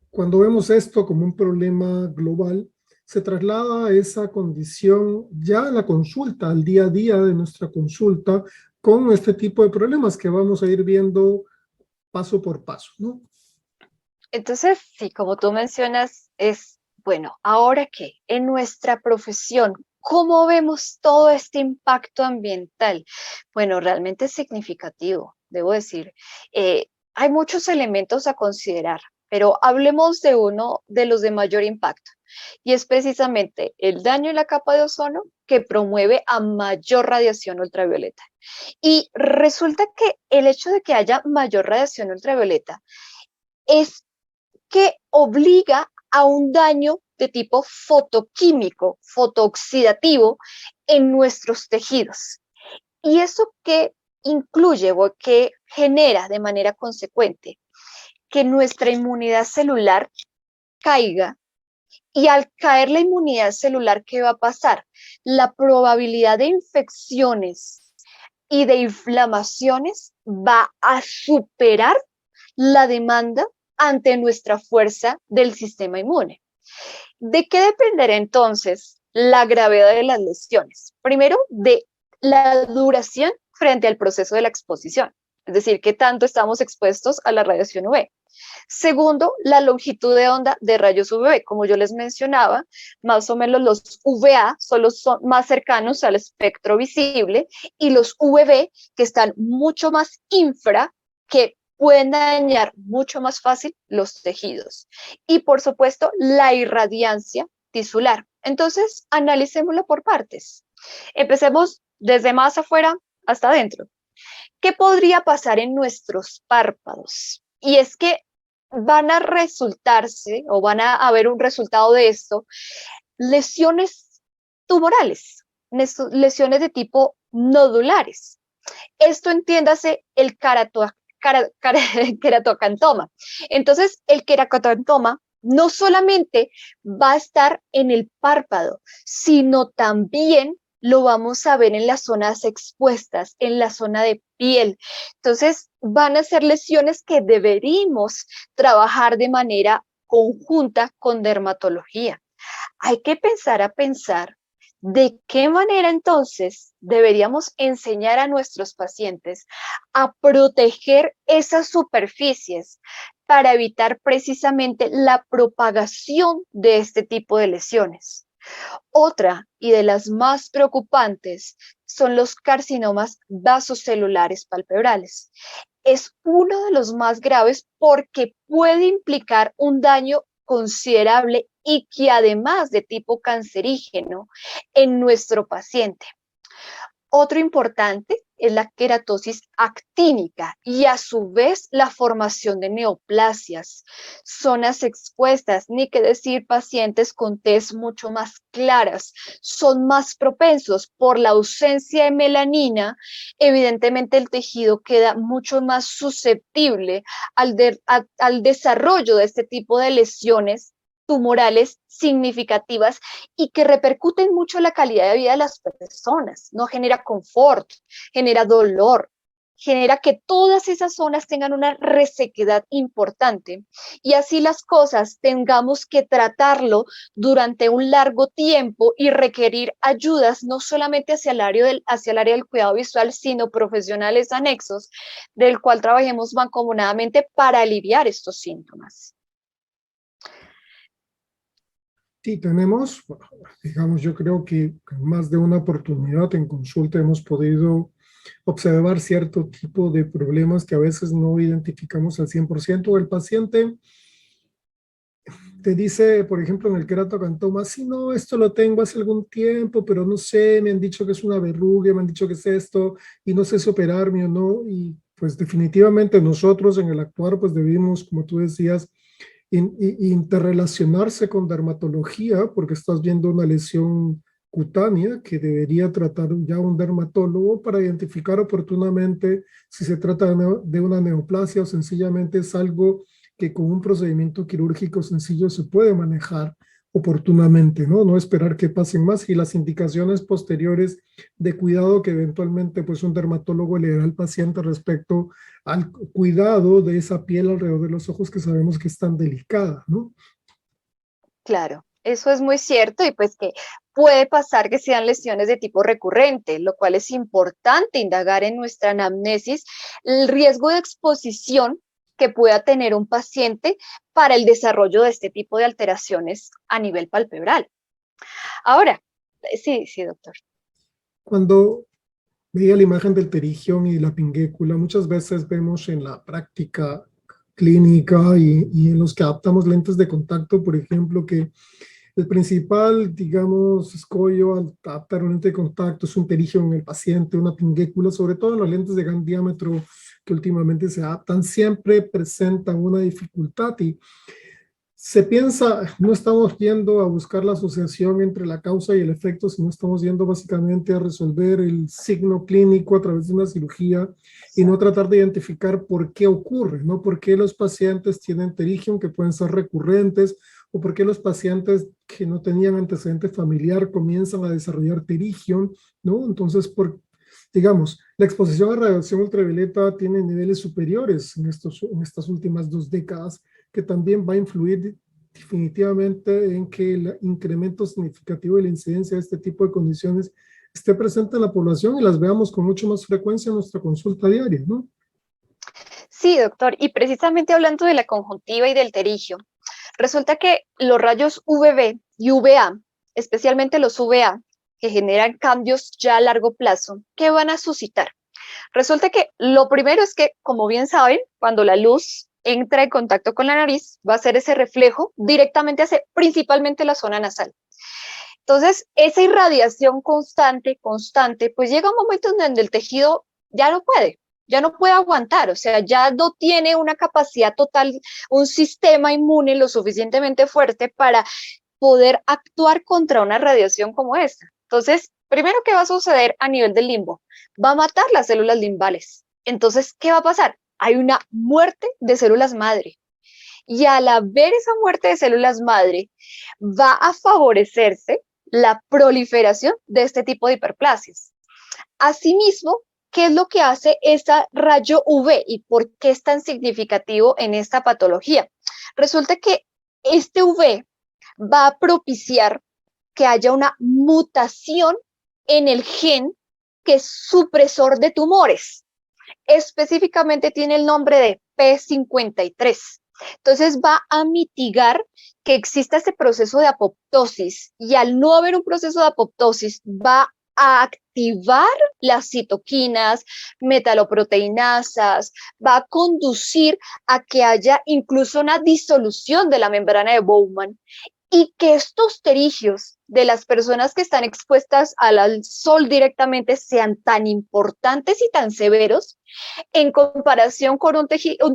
cuando vemos esto como un problema global, se traslada a esa condición ya a la consulta, al día a día de nuestra consulta, con este tipo de problemas que vamos a ir viendo paso por paso, ¿no? Entonces, sí, como tú mencionas, es, bueno, ahora que en nuestra profesión, ¿cómo vemos todo este impacto ambiental? Bueno, realmente es significativo, debo decir. Hay muchos elementos a considerar, pero hablemos de uno de los de mayor impacto, y es precisamente el daño en la capa de ozono que promueve a mayor radiación ultravioleta. Y resulta que el hecho de que haya mayor radiación ultravioleta es que obliga a un daño de tipo fotoquímico, fotooxidativo en nuestros tejidos. ¿Y eso qué incluye o qué genera de manera consecuente? Que nuestra inmunidad celular caiga, y al caer la inmunidad celular, ¿qué va a pasar? La probabilidad de infecciones y de inflamaciones va a superar la demanda ante nuestra fuerza del sistema inmune. ¿De qué dependerá entonces la gravedad de las lesiones? Primero, de la duración frente al proceso de la exposición, es decir, qué tanto estamos expuestos a la radiación UV. Segundo, la longitud de onda de rayos UVB. Como yo les mencionaba, más o menos los UVA son más cercanos al espectro visible y los UVB, que están mucho más infra, que pueden dañar mucho más fácil los tejidos. Y por supuesto, la irradiancia tisular. Entonces, analicémoslo por partes. Empecemos desde más afuera hasta adentro. ¿Qué podría pasar en nuestros párpados? Y es que van a resultarse o van a haber un resultado de esto, lesiones tumorales, lesiones de tipo nodulares. Esto entiéndase el queratocantoma. Entonces, el queratocantoma no solamente va a estar en el párpado, sino también lo vamos a ver en las zonas expuestas, en la zona de piel. Entonces, van a ser lesiones que deberíamos trabajar de manera conjunta con dermatología. Hay que pensar de qué manera entonces deberíamos enseñar a nuestros pacientes a proteger esas superficies para evitar precisamente la propagación de este tipo de lesiones. Otra y de las más preocupantes son los carcinomas vasocelulares palpebrales. Es uno de los más graves porque puede implicar un daño considerable y que además de tipo cancerígeno en nuestro paciente. Otro importante es la queratosis actínica y a su vez la formación de neoplasias, zonas expuestas, ni que decir pacientes con tez mucho más claras, son más propensos por la ausencia de melanina, evidentemente el tejido queda mucho más susceptible al desarrollo de este tipo de lesiones tumorales significativas y que repercuten mucho en la calidad de vida de las personas. No genera confort, genera dolor, genera que todas esas zonas tengan una resequedad importante y así las cosas tengamos que tratarlo durante un largo tiempo y requerir ayudas no solamente hacia el área del cuidado visual, sino profesionales anexos del cual trabajemos mancomunadamente para aliviar estos síntomas. Sí, tenemos, digamos, yo creo que en más de una oportunidad en consulta hemos podido observar cierto tipo de problemas que a veces no identificamos al 100%. El paciente te dice, por ejemplo, en el queratocantoma, sí, no, esto lo tengo hace algún tiempo, pero no sé, me han dicho que es una verruga, me han dicho que es esto, y no sé si operarme o no, y pues definitivamente nosotros en el actuar, pues debimos, como tú decías, interrelacionarse con dermatología, porque estás viendo una lesión cutánea que debería tratar ya un dermatólogo para identificar oportunamente si se trata de una neoplasia o sencillamente es algo que con un procedimiento quirúrgico sencillo se puede manejar oportunamente, ¿no? No esperar que pasen más y las indicaciones posteriores de cuidado que eventualmente pues un dermatólogo le dará al paciente respecto al cuidado de esa piel alrededor de los ojos que sabemos que es tan delicada, ¿no? Claro, eso es muy cierto y pues que puede pasar que sean lesiones de tipo recurrente, lo cual es importante indagar en nuestra anamnesis el riesgo de exposición que pueda tener un paciente para el desarrollo de este tipo de alteraciones a nivel palpebral. Ahora, sí, doctor. Cuando veía la imagen del pterigión y la pinguécula, muchas veces vemos en la práctica clínica y en los que adaptamos lentes de contacto, por ejemplo, que el principal, digamos, escollo al adaptar un lente de contacto es un pterigión en el paciente, una pinguécula, sobre todo en los lentes de gran diámetro que últimamente se adaptan, siempre presentan una dificultad y se piensa, no estamos yendo a buscar la asociación entre la causa y el efecto, sino estamos yendo básicamente a resolver el signo clínico a través de una cirugía y no tratar de identificar por qué ocurre, ¿no? Por qué los pacientes tienen pterigium que pueden ser recurrentes o por qué los pacientes que no tenían antecedente familiar comienzan a desarrollar pterigium, ¿no? Entonces, digamos, la exposición a radiación ultravioleta tiene niveles superiores en estas últimas 2 décadas que también va a influir definitivamente en que el incremento significativo de la incidencia de este tipo de condiciones esté presente en la población y las veamos con mucho más frecuencia en nuestra consulta diaria, ¿no? Sí, doctor, y precisamente hablando de la conjuntiva y del terigio, resulta que los rayos UVB y UVA, especialmente los UVA, que generan cambios ya a largo plazo, ¿qué van a suscitar? Resulta que lo primero es que, como bien saben, cuando la luz entra en contacto con la nariz, va a hacer ese reflejo directamente hacia principalmente la zona nasal. Entonces, esa irradiación constante, pues llega un momento en donde el tejido ya no puede aguantar, o sea, ya no tiene una capacidad total, un sistema inmune lo suficientemente fuerte para poder actuar contra una radiación como esta. Entonces, primero, ¿qué va a suceder a nivel del limbo? Va a matar las células limbales. Entonces, ¿qué va a pasar? Hay una muerte de células madre. Y al haber esa muerte de células madre, va a favorecerse la proliferación de este tipo de hiperplasias. Asimismo, ¿qué es lo que hace este rayo UV y por qué es tan significativo en esta patología? Resulta que este UV va a propiciar que haya una mutación en el gen que es supresor de tumores. Específicamente tiene el nombre de P53. Entonces va a mitigar que exista este proceso de apoptosis y al no haber un proceso de apoptosis va a activar las citoquinas, metaloproteinasas, va a conducir a que haya incluso una disolución de la membrana de Bowman y que estos terigios de las personas que están expuestas al sol directamente sean tan importantes y tan severos en comparación con un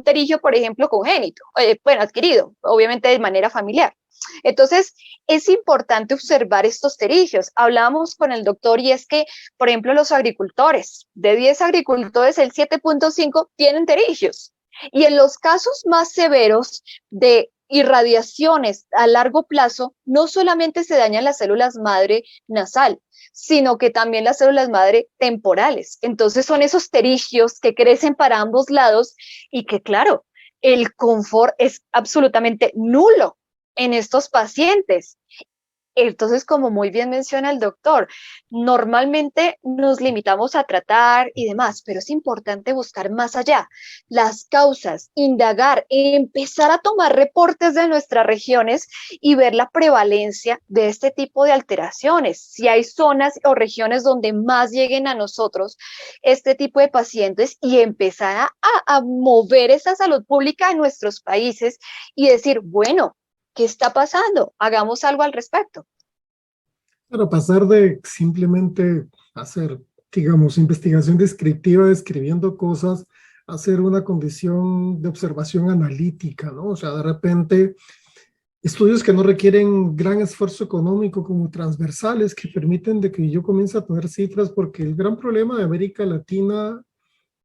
terigio, por ejemplo, congénito, bueno, adquirido, obviamente de manera familiar. Entonces, es importante observar estos terigios. Hablábamos con el doctor y es que, por ejemplo, los agricultores, de 10 agricultores, el 7.5 tienen terigios. Y en los casos más severos de irradiaciones a largo plazo, no solamente se dañan las células madre nasal, sino que también las células madre temporales. Entonces son esos terigios que crecen para ambos lados y que, claro, el confort es absolutamente nulo en estos pacientes. Entonces, como muy bien menciona el doctor, normalmente nos limitamos a tratar y demás, pero es importante buscar más allá las causas, indagar, empezar a tomar reportes de nuestras regiones y ver la prevalencia de este tipo de alteraciones. Si hay zonas o regiones donde más lleguen a nosotros este tipo de pacientes y empezar a mover esa salud pública en nuestros países y decir, bueno, ¿qué está pasando? Hagamos algo al respecto. Para pasar de simplemente hacer, digamos, investigación descriptiva, describiendo cosas, a hacer una condición de observación analítica, ¿no? O sea, de repente, estudios que no requieren gran esfuerzo económico como transversales, que permiten de que yo comience a tener cifras, porque el gran problema de América Latina,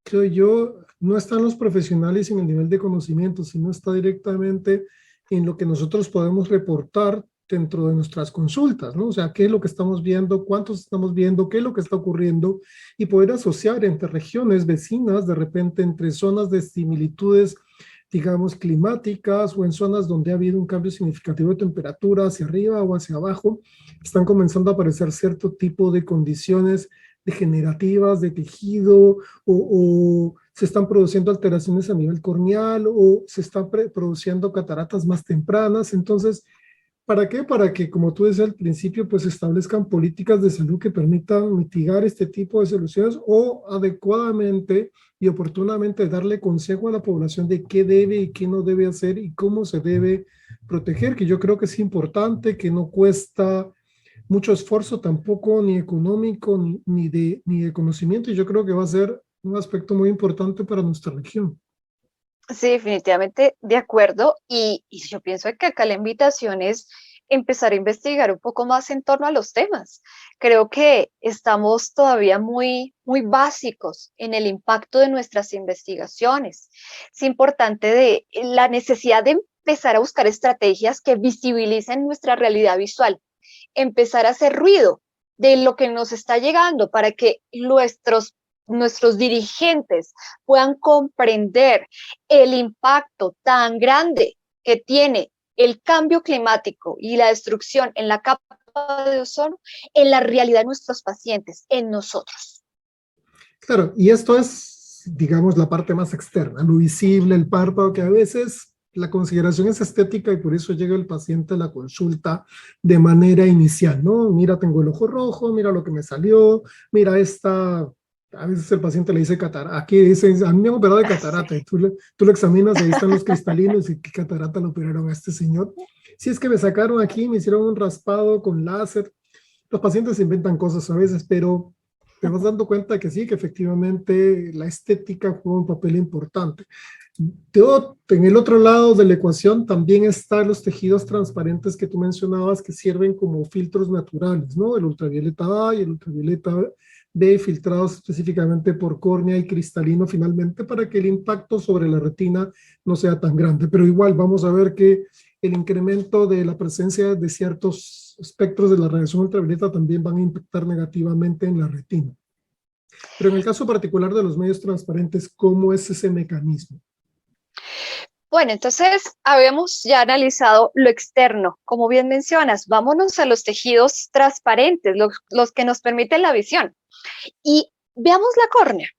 creo yo, no están los profesionales en el nivel de conocimiento, sino está directamente en lo que nosotros podemos reportar dentro de nuestras consultas, ¿no? O sea, qué es lo que estamos viendo, cuántos estamos viendo, qué es lo que está ocurriendo y poder asociar entre regiones vecinas, de repente entre zonas de similitudes, digamos, climáticas o en zonas donde ha habido un cambio significativo de temperatura hacia arriba o hacia abajo, están comenzando a aparecer cierto tipo de condiciones degenerativas de tejido o se están produciendo alteraciones a nivel corneal o se están produciendo cataratas más tempranas. Entonces, ¿para qué? Para que, como tú decías al principio, pues establezcan políticas de salud que permitan mitigar este tipo de soluciones o adecuadamente y oportunamente darle consejo a la población de qué debe y qué no debe hacer y cómo se debe proteger, que yo creo que es importante, que no cuesta mucho esfuerzo tampoco, ni económico, ni de conocimiento, y yo creo que va a ser un aspecto muy importante para nuestra región. Sí, definitivamente de acuerdo. Y yo pienso que acá la invitación es empezar a investigar un poco más en torno a los temas. Creo que estamos todavía muy básicos en el impacto de nuestras investigaciones. Es importante de la necesidad de empezar a buscar estrategias que visibilicen nuestra realidad visual, empezar a hacer ruido de lo que nos está llegando para que nuestros dirigentes puedan comprender el impacto tan grande que tiene el cambio climático y la destrucción en la capa de ozono en la realidad de nuestros pacientes, en nosotros. Claro, y esto es digamos, la parte más externa, lo visible, el párpado, que a veces la consideración es estética y por eso llega el paciente a la consulta de manera inicial, ¿no? Mira, tengo el ojo rojo, mira lo que me salió, mira esta, a veces el paciente le dice catarata, aquí dice, a mí me han operado de Sí. catarata, y tú lo examinas y ahí están los cristalinos y qué catarata lo operaron a este señor. Si es que me sacaron aquí, me hicieron un raspado con láser, los pacientes inventan cosas a veces, pero te vas dando cuenta que sí, que efectivamente la estética juega un papel importante. En el otro lado de la ecuación también están los tejidos transparentes que tú mencionabas que sirven como filtros naturales, ¿no? El ultravioleta A y el ultravioleta B filtrados específicamente por córnea y cristalino finalmente para que el impacto sobre la retina no sea tan grande. Pero igual vamos a ver que el incremento de la presencia de ciertos espectros de la radiación ultravioleta también van a impactar negativamente en la retina. Pero en el caso particular de los medios transparentes, ¿cómo es ese mecanismo? Bueno, entonces habíamos ya analizado lo externo, como bien mencionas, vámonos a los tejidos transparentes, los que nos permiten la visión. Y veamos la córnea.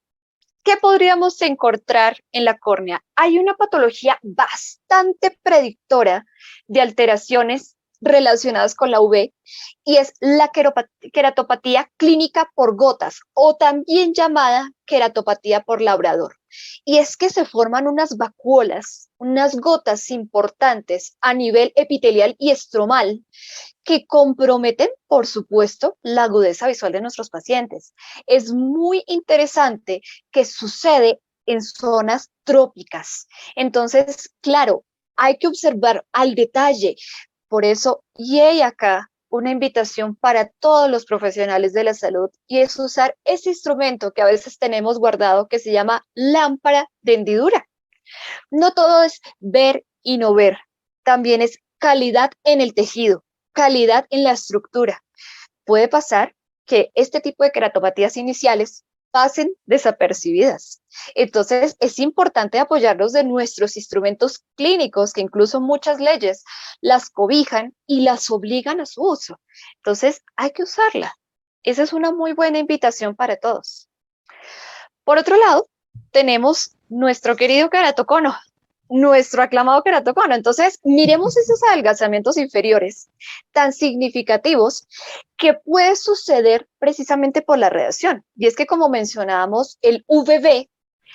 ¿Qué podríamos encontrar en la córnea? Hay una patología bastante predictora de alteraciones relacionadas con la UV y es la queratopatía clínica por gotas o también llamada queratopatía por labrador. Y es que se forman unas vacuolas, unas gotas importantes a nivel epitelial y estromal que comprometen, por supuesto, la agudeza visual de nuestros pacientes. Es muy interesante que sucede en zonas trópicas. Entonces, claro, hay que observar al detalle. Por eso, y hay acá una invitación para todos los profesionales de la salud y es usar ese instrumento que a veces tenemos guardado que se llama lámpara de hendidura. No todo es ver y no ver, también es calidad en el tejido, calidad en la estructura. Puede pasar que este tipo de queratopatías iniciales pasen desapercibidas. Entonces, es importante apoyarnos de nuestros instrumentos clínicos, que incluso muchas leyes las cobijan y las obligan a su uso. Entonces, hay que usarla. Esa es una muy buena invitación para todos. Por otro lado, tenemos nuestro querido queratocono, nuestro aclamado queratocono. Entonces, miremos esos adelgazamientos inferiores tan significativos que puede suceder precisamente por la radiación. Y es que, como mencionábamos, el UVB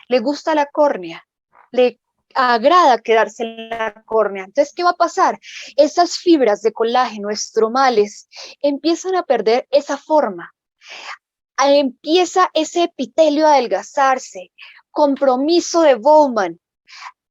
le gusta a la córnea, le agrada quedarse en la córnea. Entonces, ¿qué va a pasar? Esas fibras de colágeno estromales empiezan a perder esa forma, empieza ese epitelio a adelgazarse, compromiso de Bowman,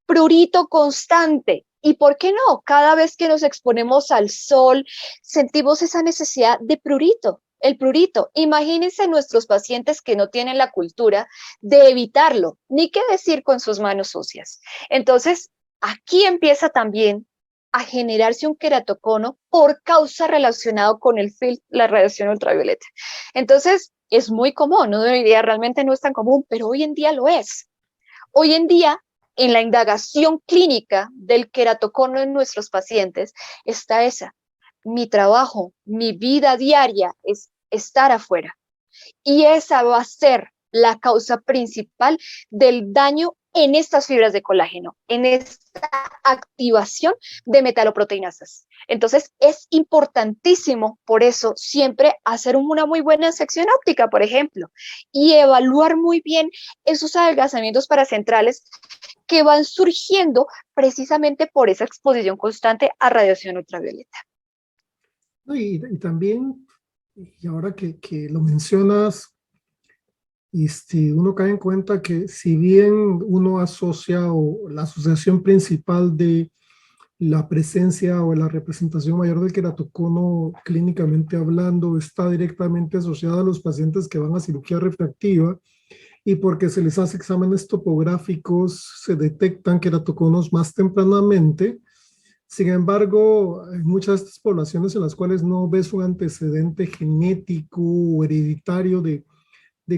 prurito constante. ¿Y por qué no? Cada vez que nos exponemos al sol, sentimos esa necesidad de prurito, el prurito. Imagínense nuestros pacientes que no tienen la cultura de evitarlo, ni qué decir con sus manos sucias. Entonces, aquí empieza también a generarse un queratocono por causa relacionado con la radiación ultravioleta. Entonces, es muy común, no debería, realmente no es tan común, pero hoy en día lo es. Hoy en día, en la indagación clínica del queratocono en nuestros pacientes, está esa. Mi trabajo, mi vida diaria es estar afuera. Y esa va a ser la causa principal del daño en estas fibras de colágeno, en esta activación de metaloproteinasas. Entonces, es importantísimo, por eso, siempre hacer una muy buena sección óptica, por ejemplo, y evaluar muy bien esos adelgazamientos paracentrales que van surgiendo precisamente por esa exposición constante a radiación ultravioleta. No, y también, y ahora que lo mencionas, uno cae en cuenta que si bien uno asocia o la asociación principal de la presencia o la representación mayor del queratocono clínicamente hablando está directamente asociada a los pacientes que van a cirugía refractiva y porque se les hace exámenes topográficos, se detectan queratoconos más tempranamente. Sin embargo, hay muchas de estas poblaciones en las cuales no ves un antecedente genético o hereditario de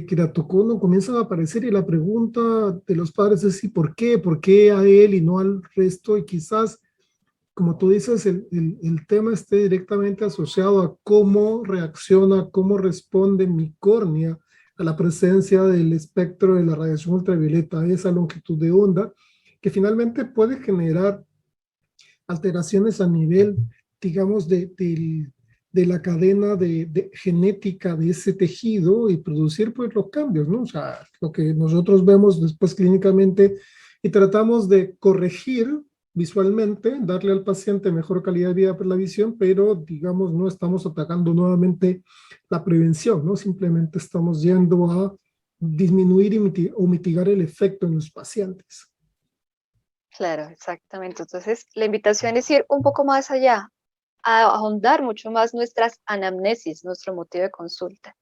queratocono, comienzan a aparecer y la pregunta de los padres es ¿y por qué? ¿Por qué a él y no al resto? Y quizás, como tú dices, el tema esté directamente asociado a cómo reacciona, cómo responde mi córnea a la presencia del espectro de la radiación ultravioleta, esa longitud de onda, que finalmente puede generar alteraciones a nivel, digamos, de la cadena de genética de ese tejido y producir pues los cambios, ¿no? O sea, lo que nosotros vemos después clínicamente y tratamos de corregir visualmente, darle al paciente mejor calidad de vida por la visión, pero digamos no estamos atacando nuevamente la prevención, ¿no? Simplemente estamos yendo a disminuir o mitigar el efecto en los pacientes. Claro, exactamente. Entonces, la invitación es ir un poco más allá, a ahondar mucho más nuestras anamnesis, nuestro motivo de consulta.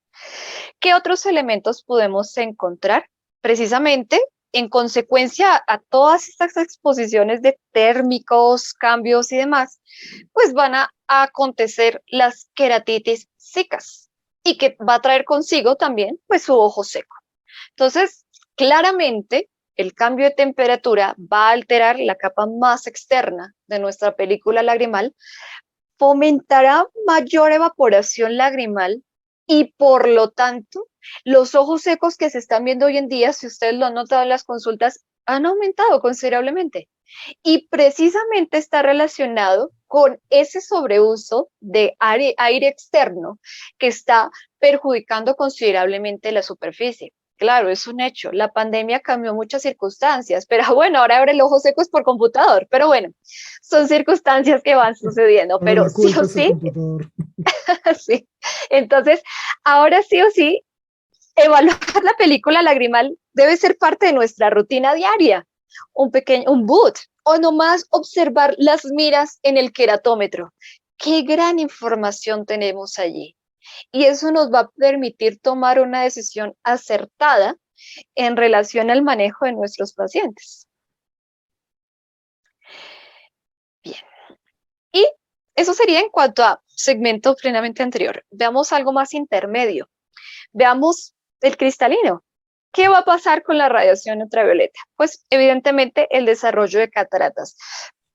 ¿Qué otros elementos podemos encontrar? Precisamente en consecuencia a todas estas exposiciones de térmicos, cambios y demás, pues van a acontecer las queratitis secas y que va a traer consigo también pues su ojo seco. Entonces, claramente el cambio de temperatura va a alterar la capa más externa de nuestra película lagrimal, fomentará mayor evaporación lagrimal y por lo tanto los ojos secos que se están viendo hoy en día, si ustedes lo han notado en las consultas, han aumentado considerablemente y precisamente está relacionado con ese sobreuso de aire externo que está perjudicando considerablemente la superficie. Claro, es un hecho. La pandemia cambió muchas circunstancias, pero bueno, ahora abre el ojo seco es por computador, pero bueno, son circunstancias que van sucediendo, Ahora pero la sí o culpa es el sí, computador. sí. Entonces, ahora sí o sí, evaluar la película lagrimal debe ser parte de nuestra rutina diaria, un boot, o nomás observar las miras en el queratómetro. Qué gran información tenemos allí. Y eso nos va a permitir tomar una decisión acertada en relación al manejo de nuestros pacientes. Bien. Y eso sería en cuanto a segmento plenamente anterior. Veamos algo más intermedio. Veamos el cristalino. ¿Qué va a pasar con la radiación ultravioleta? Pues evidentemente el desarrollo de cataratas.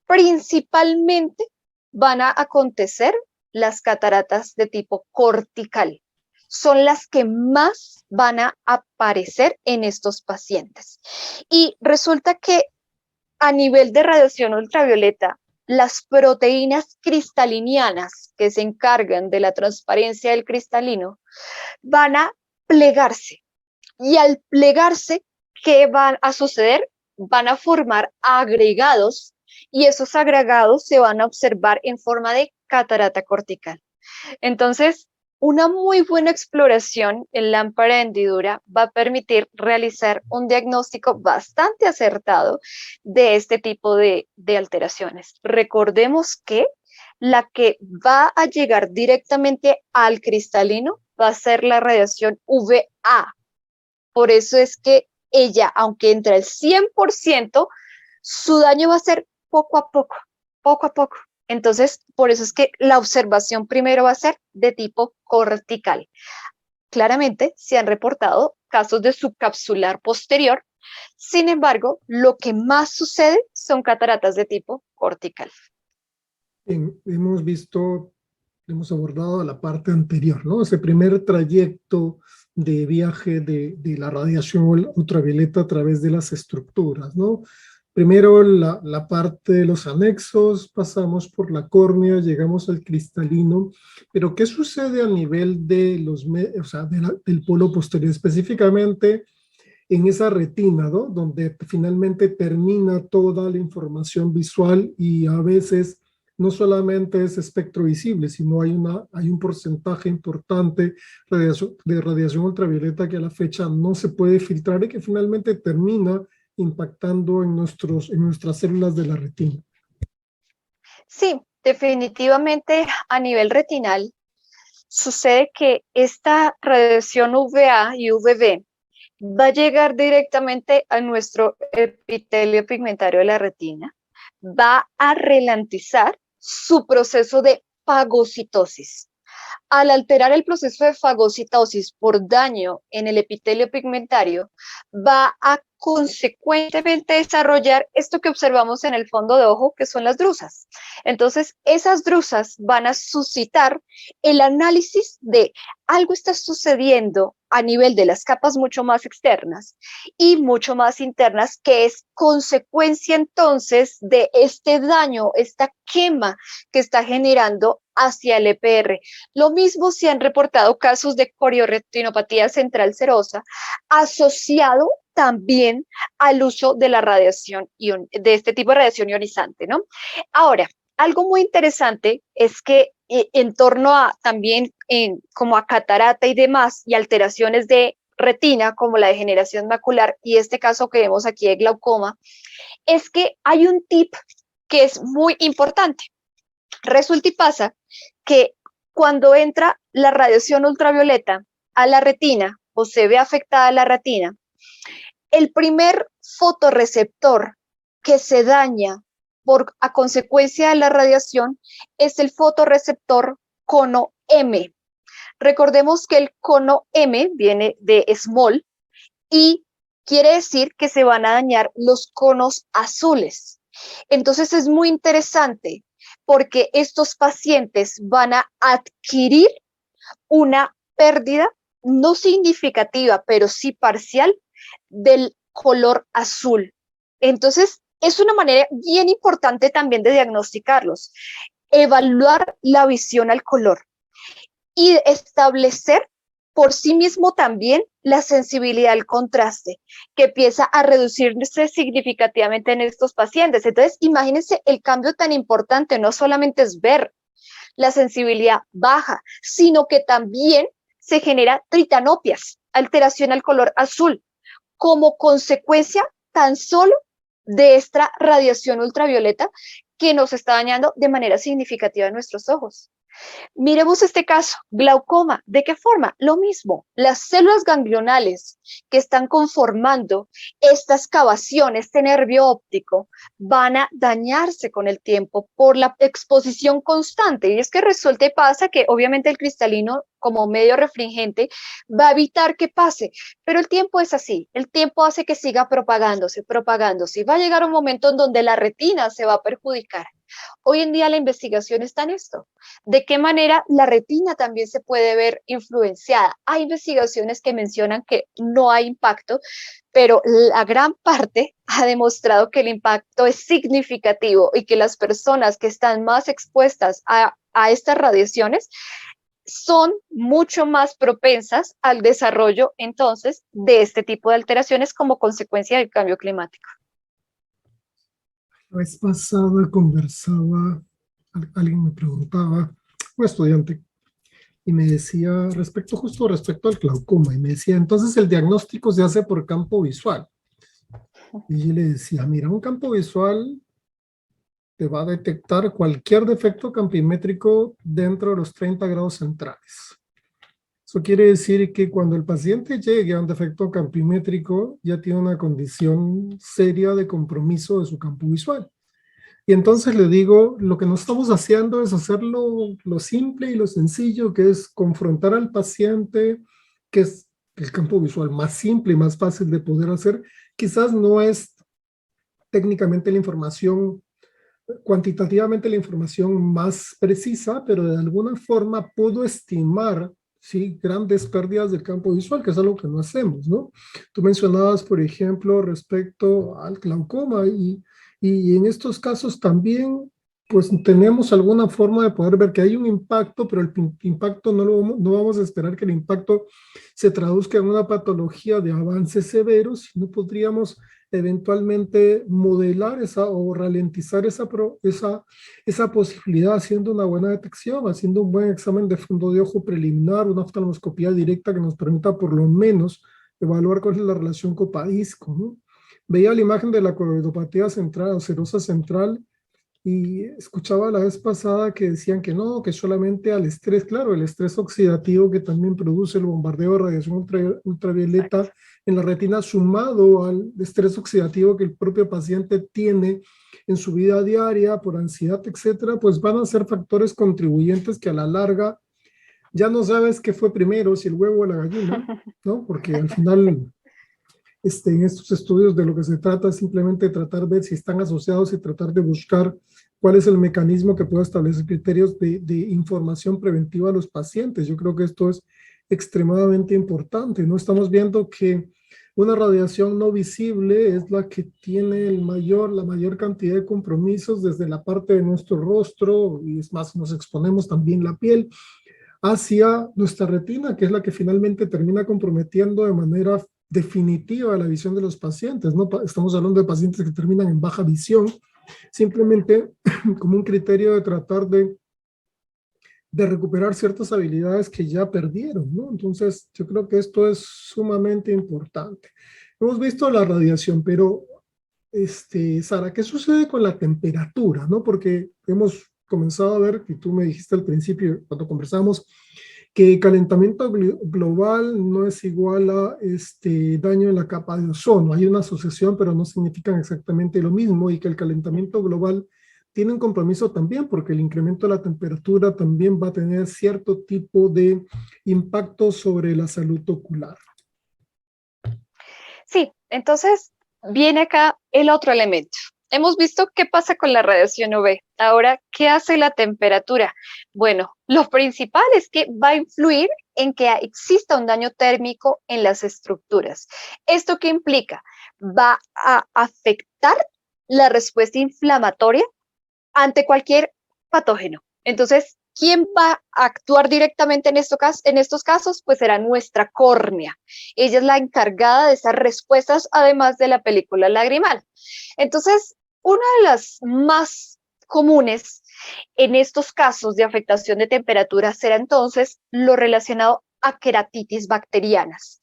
Principalmente van a acontecer las cataratas de tipo cortical. Son las que más van a aparecer en estos pacientes. Y resulta que a nivel de radiación ultravioleta, las proteínas cristalinianas que se encargan de la transparencia del cristalino van a plegarse. Y al plegarse, ¿qué va a suceder? Van a formar agregados y esos agregados se van a observar en forma de catarata cortical. Entonces, una muy buena exploración en lámpara de hendidura va a permitir realizar un diagnóstico bastante acertado de este tipo de alteraciones. Recordemos que la que va a llegar directamente al cristalino va a ser la radiación UVA. Por eso es que ella, aunque entra al 100%, su daño va a ser poco a poco, poco a poco. Entonces, por eso es que la observación primero va a ser de tipo cortical. Claramente se han reportado casos de subcapsular posterior. Sin embargo, lo que más sucede son cataratas de tipo cortical. Hemos visto, hemos abordado la parte anterior, ¿no? Ese primer trayecto de viaje de la radiación ultravioleta a través de las estructuras, ¿no? Primero la parte de los anexos, pasamos por la córnea, llegamos al cristalino, pero ¿qué sucede a nivel de o sea, del polo posterior? Específicamente en esa retina, ¿no? Donde finalmente termina toda la información visual y a veces no solamente es espectro visible, sino hay un porcentaje importante de radiación ultravioleta que a la fecha no se puede filtrar y que finalmente termina impactando en nuestras células de la retina. Sí, definitivamente a nivel retinal sucede que esta radiación UVA y UVB va a llegar directamente a nuestro epitelio pigmentario de la retina, va a ralentizar su proceso de fagocitosis. Al alterar el proceso de fagocitosis por daño en el epitelio pigmentario, va a consecuentemente desarrollar esto que observamos en el fondo de ojo, que son las drusas. Entonces, esas drusas van a suscitar el análisis de algo está sucediendo a nivel de las capas mucho más externas y mucho más internas, que es consecuencia entonces de este daño, esta quema que está generando hacia el EPR. Lo mismo se han reportado casos de corioretinopatía central serosa asociado también al uso de la radiación, de este tipo de radiación ionizante, ¿no? Ahora, algo muy interesante es que en torno a también como a catarata y demás y alteraciones de retina como la degeneración macular y este caso que vemos aquí de glaucoma, es que hay un tip que es muy importante. Resulta y pasa que cuando entra la radiación ultravioleta a la retina o se ve afectada la retina, el primer fotorreceptor que se daña a consecuencia de la radiación es el fotorreceptor cono M. Recordemos que el cono M viene de small y quiere decir que se van a dañar los conos azules. Entonces es muy interesante porque estos pacientes van a adquirir una pérdida no significativa, pero sí parcial del color azul. Entonces, es una manera bien importante también de diagnosticarlos, evaluar la visión al color y establecer por sí mismo también la sensibilidad al contraste, que empieza a reducirse significativamente en estos pacientes. Entonces, imagínense el cambio tan importante, no solamente es ver la sensibilidad baja, sino que también se genera tritanopias, alteración al color azul, como consecuencia tan solo de esta radiación ultravioleta que nos está dañando de manera significativa nuestros ojos. Miremos este caso, glaucoma. ¿De qué forma? Lo mismo, las células ganglionales que están conformando esta excavación, este nervio óptico, van a dañarse con el tiempo por la exposición constante. Y es que resulta y pasa que obviamente el cristalino como medio refringente va a evitar que pase, pero el tiempo es así, el tiempo hace que siga propagándose, propagándose y va a llegar un momento en donde la retina se va a perjudicar. Hoy en día la investigación está en esto. ¿De qué manera la retina también se puede ver influenciada? Hay investigaciones que mencionan que no hay impacto, pero la gran parte ha demostrado que el impacto es significativo y que las personas que están más expuestas a estas radiaciones son mucho más propensas al desarrollo entonces de este tipo de alteraciones como consecuencia del cambio climático. La vez pasada conversaba, alguien me preguntaba, un estudiante, y me decía justo respecto al glaucoma, y me decía, entonces el diagnóstico se hace por campo visual. Y yo le decía, mira, un campo visual te va a detectar cualquier defecto campimétrico dentro de los 30 grados centrales. Eso quiere decir que cuando el paciente llegue a un defecto campimétrico, ya tiene una condición seria de compromiso de su campo visual. Y entonces le digo, lo que nos estamos haciendo es hacerlo lo simple y lo sencillo, que es confrontar al paciente, que es el campo visual más simple y más fácil de poder hacer. Quizás no es técnicamente la información, cuantitativamente la información más precisa, pero de alguna forma puedo estimar, ¿sí?, grandes pérdidas del campo visual, que es algo que no hacemos, ¿no? Tú mencionabas, por ejemplo, respecto al glaucoma y en estos casos también, pues tenemos alguna forma de poder ver que hay un impacto, pero el impacto no vamos a esperar que el impacto se traduzca en una patología de avance severo, sino podríamos eventualmente modelar o ralentizar esa posibilidad haciendo una buena detección, haciendo un buen examen de fondo de ojo preliminar, una oftalmoscopía directa que nos permita por lo menos evaluar cuál es la relación copa-disco, ¿no? Veía la imagen de la coroidopatía central o serosa central y escuchaba la vez pasada que decían que no, que solamente al estrés, claro, el estrés oxidativo que también produce el bombardeo de radiación ultravioleta en la retina, sumado al estrés oxidativo que el propio paciente tiene en su vida diaria por ansiedad, etcétera, pues van a ser factores contribuyentes que a la larga ya no sabes qué fue primero, si el huevo o la gallina, ¿no? Porque al final en estos estudios de lo que se trata es simplemente tratar de ver si están asociados y tratar de buscar cuál es el mecanismo que pueda establecer criterios de información preventiva a los pacientes. Yo creo que esto es extremadamente importante, ¿no? Estamos viendo que una radiación no visible es la que tiene la mayor cantidad de compromisos desde la parte de nuestro rostro, y es más, nos exponemos también la piel, hacia nuestra retina, que es la que finalmente termina comprometiendo de manera definitiva la visión de los pacientes, ¿no? Estamos hablando de pacientes que terminan en baja visión, simplemente como un criterio de tratar de recuperar ciertas habilidades que ya perdieron, ¿no? Entonces, yo creo que esto es sumamente importante. Hemos visto la radiación, pero, Sara, ¿qué sucede con la temperatura, no? Porque hemos comenzado a ver, y tú me dijiste al principio, cuando conversamos, que calentamiento global no es igual a daño en la capa de ozono. Hay una asociación, pero no significan exactamente lo mismo, y que el calentamiento global tiene un compromiso también, porque el incremento de la temperatura también va a tener cierto tipo de impacto sobre la salud ocular. Sí, entonces viene acá el otro elemento. Hemos visto qué pasa con la radiación UV. Ahora, ¿qué hace la temperatura? Bueno, lo principal es que va a influir en que exista un daño térmico en las estructuras. ¿Esto qué implica? Va a afectar la respuesta inflamatoria ante cualquier patógeno. Entonces, ¿quién va a actuar directamente en estos casos? Pues será nuestra córnea. Ella es la encargada de esas respuestas, además de la película lagrimal. Entonces, una de las más comunes en estos casos de afectación de temperatura será entonces lo relacionado a queratitis bacterianas,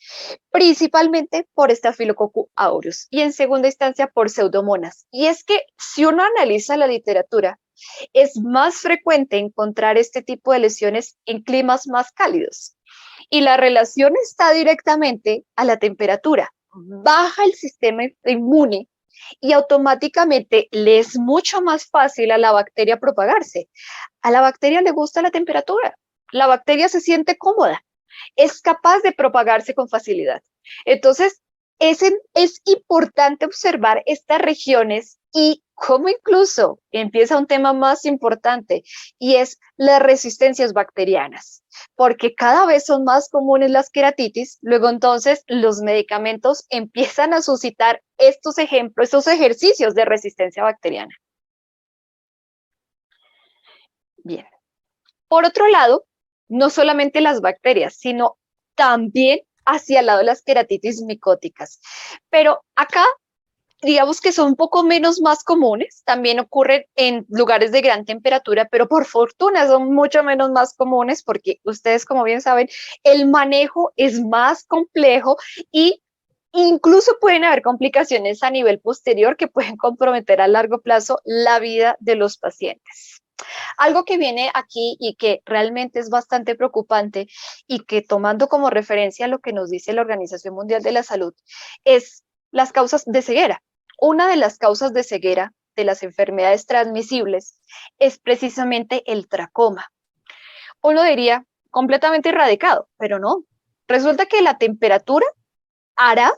principalmente por Staphylococcus aureus y en segunda instancia por Pseudomonas. Y es que si uno analiza la literatura, es más frecuente encontrar este tipo de lesiones en climas más cálidos. Y la relación está directamente a la temperatura. Baja el sistema inmune y automáticamente le es mucho más fácil a la bacteria propagarse. A la bacteria le gusta la temperatura. La bacteria se siente cómoda, es capaz de propagarse con facilidad. Entonces, es importante observar estas regiones y cómo incluso empieza un tema más importante, y es las resistencias bacterianas, porque cada vez son más comunes las queratitis. Luego entonces los medicamentos empiezan a suscitar estos ejemplos, estos ejercicios de resistencia bacteriana. Bien. Por otro lado, no solamente las bacterias, sino también hacia el lado de las queratitis micóticas. Pero acá, digamos que son un poco menos más comunes, también ocurren en lugares de gran temperatura, pero por fortuna son mucho menos más comunes porque ustedes, como bien saben, el manejo es más complejo y incluso pueden haber complicaciones a nivel posterior que pueden comprometer a largo plazo la vida de los pacientes. Algo que viene aquí y que realmente es bastante preocupante, y que tomando como referencia lo que nos dice la Organización Mundial de la Salud, es las causas de ceguera. Una de las causas de ceguera de las enfermedades transmisibles es precisamente el tracoma. Uno diría completamente erradicado, pero no. Resulta que la temperatura hará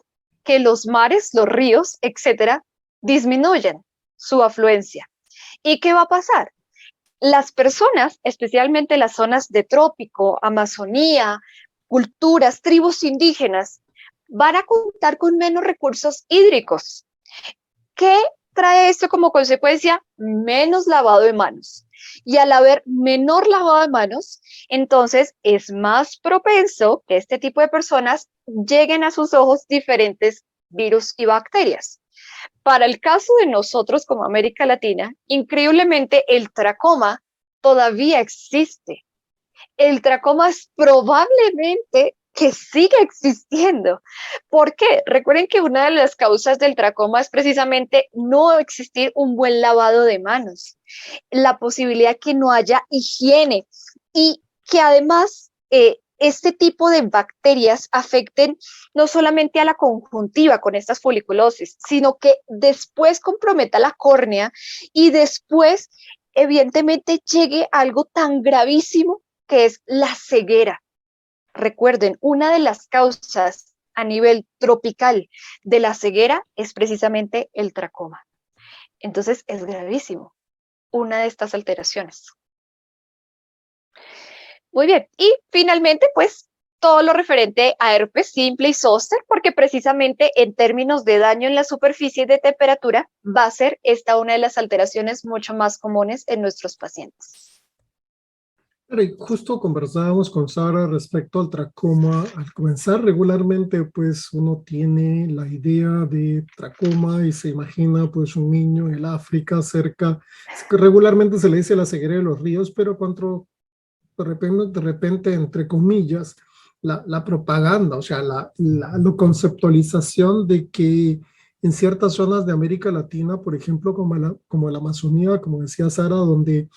que los mares, los ríos, etcétera, disminuyan su afluencia. ¿Y qué va a pasar? Las personas, especialmente las zonas de trópico, Amazonía, culturas, tribus indígenas, van a contar con menos recursos hídricos. ¿Qué trae esto como consecuencia? Menos lavado de manos. Y al haber menor lavado de manos, entonces es más propenso que este tipo de personas lleguen a sus ojos diferentes virus y bacterias. Para el caso de nosotros como América Latina, increíblemente el tracoma todavía existe. El tracoma es probablemente que siga existiendo. ¿Por qué? Recuerden que una de las causas del tracoma es precisamente no existir un buen lavado de manos, la posibilidad que no haya higiene, y que además este tipo de bacterias afecten no solamente a la conjuntiva con estas foliculosis, sino que después comprometa la córnea y después evidentemente llegue a algo tan gravísimo que es la ceguera. Recuerden, una de las causas a nivel tropical de la ceguera es precisamente el tracoma. Entonces es gravísimo una de estas alteraciones. Muy bien, y finalmente, pues, todo lo referente a herpes simple y zóster, porque precisamente en términos de daño en la superficie y de temperatura va a ser esta una de las alteraciones mucho más comunes en nuestros pacientes. Pero y justo conversábamos con Sara respecto al tracoma. Al comenzar regularmente, pues uno tiene la idea de tracoma y se imagina pues un niño en el África cerca. Regularmente se le dice la ceguera de los ríos, pero cuando de repente, entre comillas, la propaganda, o sea, la conceptualización de que en ciertas zonas de América Latina, por ejemplo, como la Amazonía, como decía Sara, donde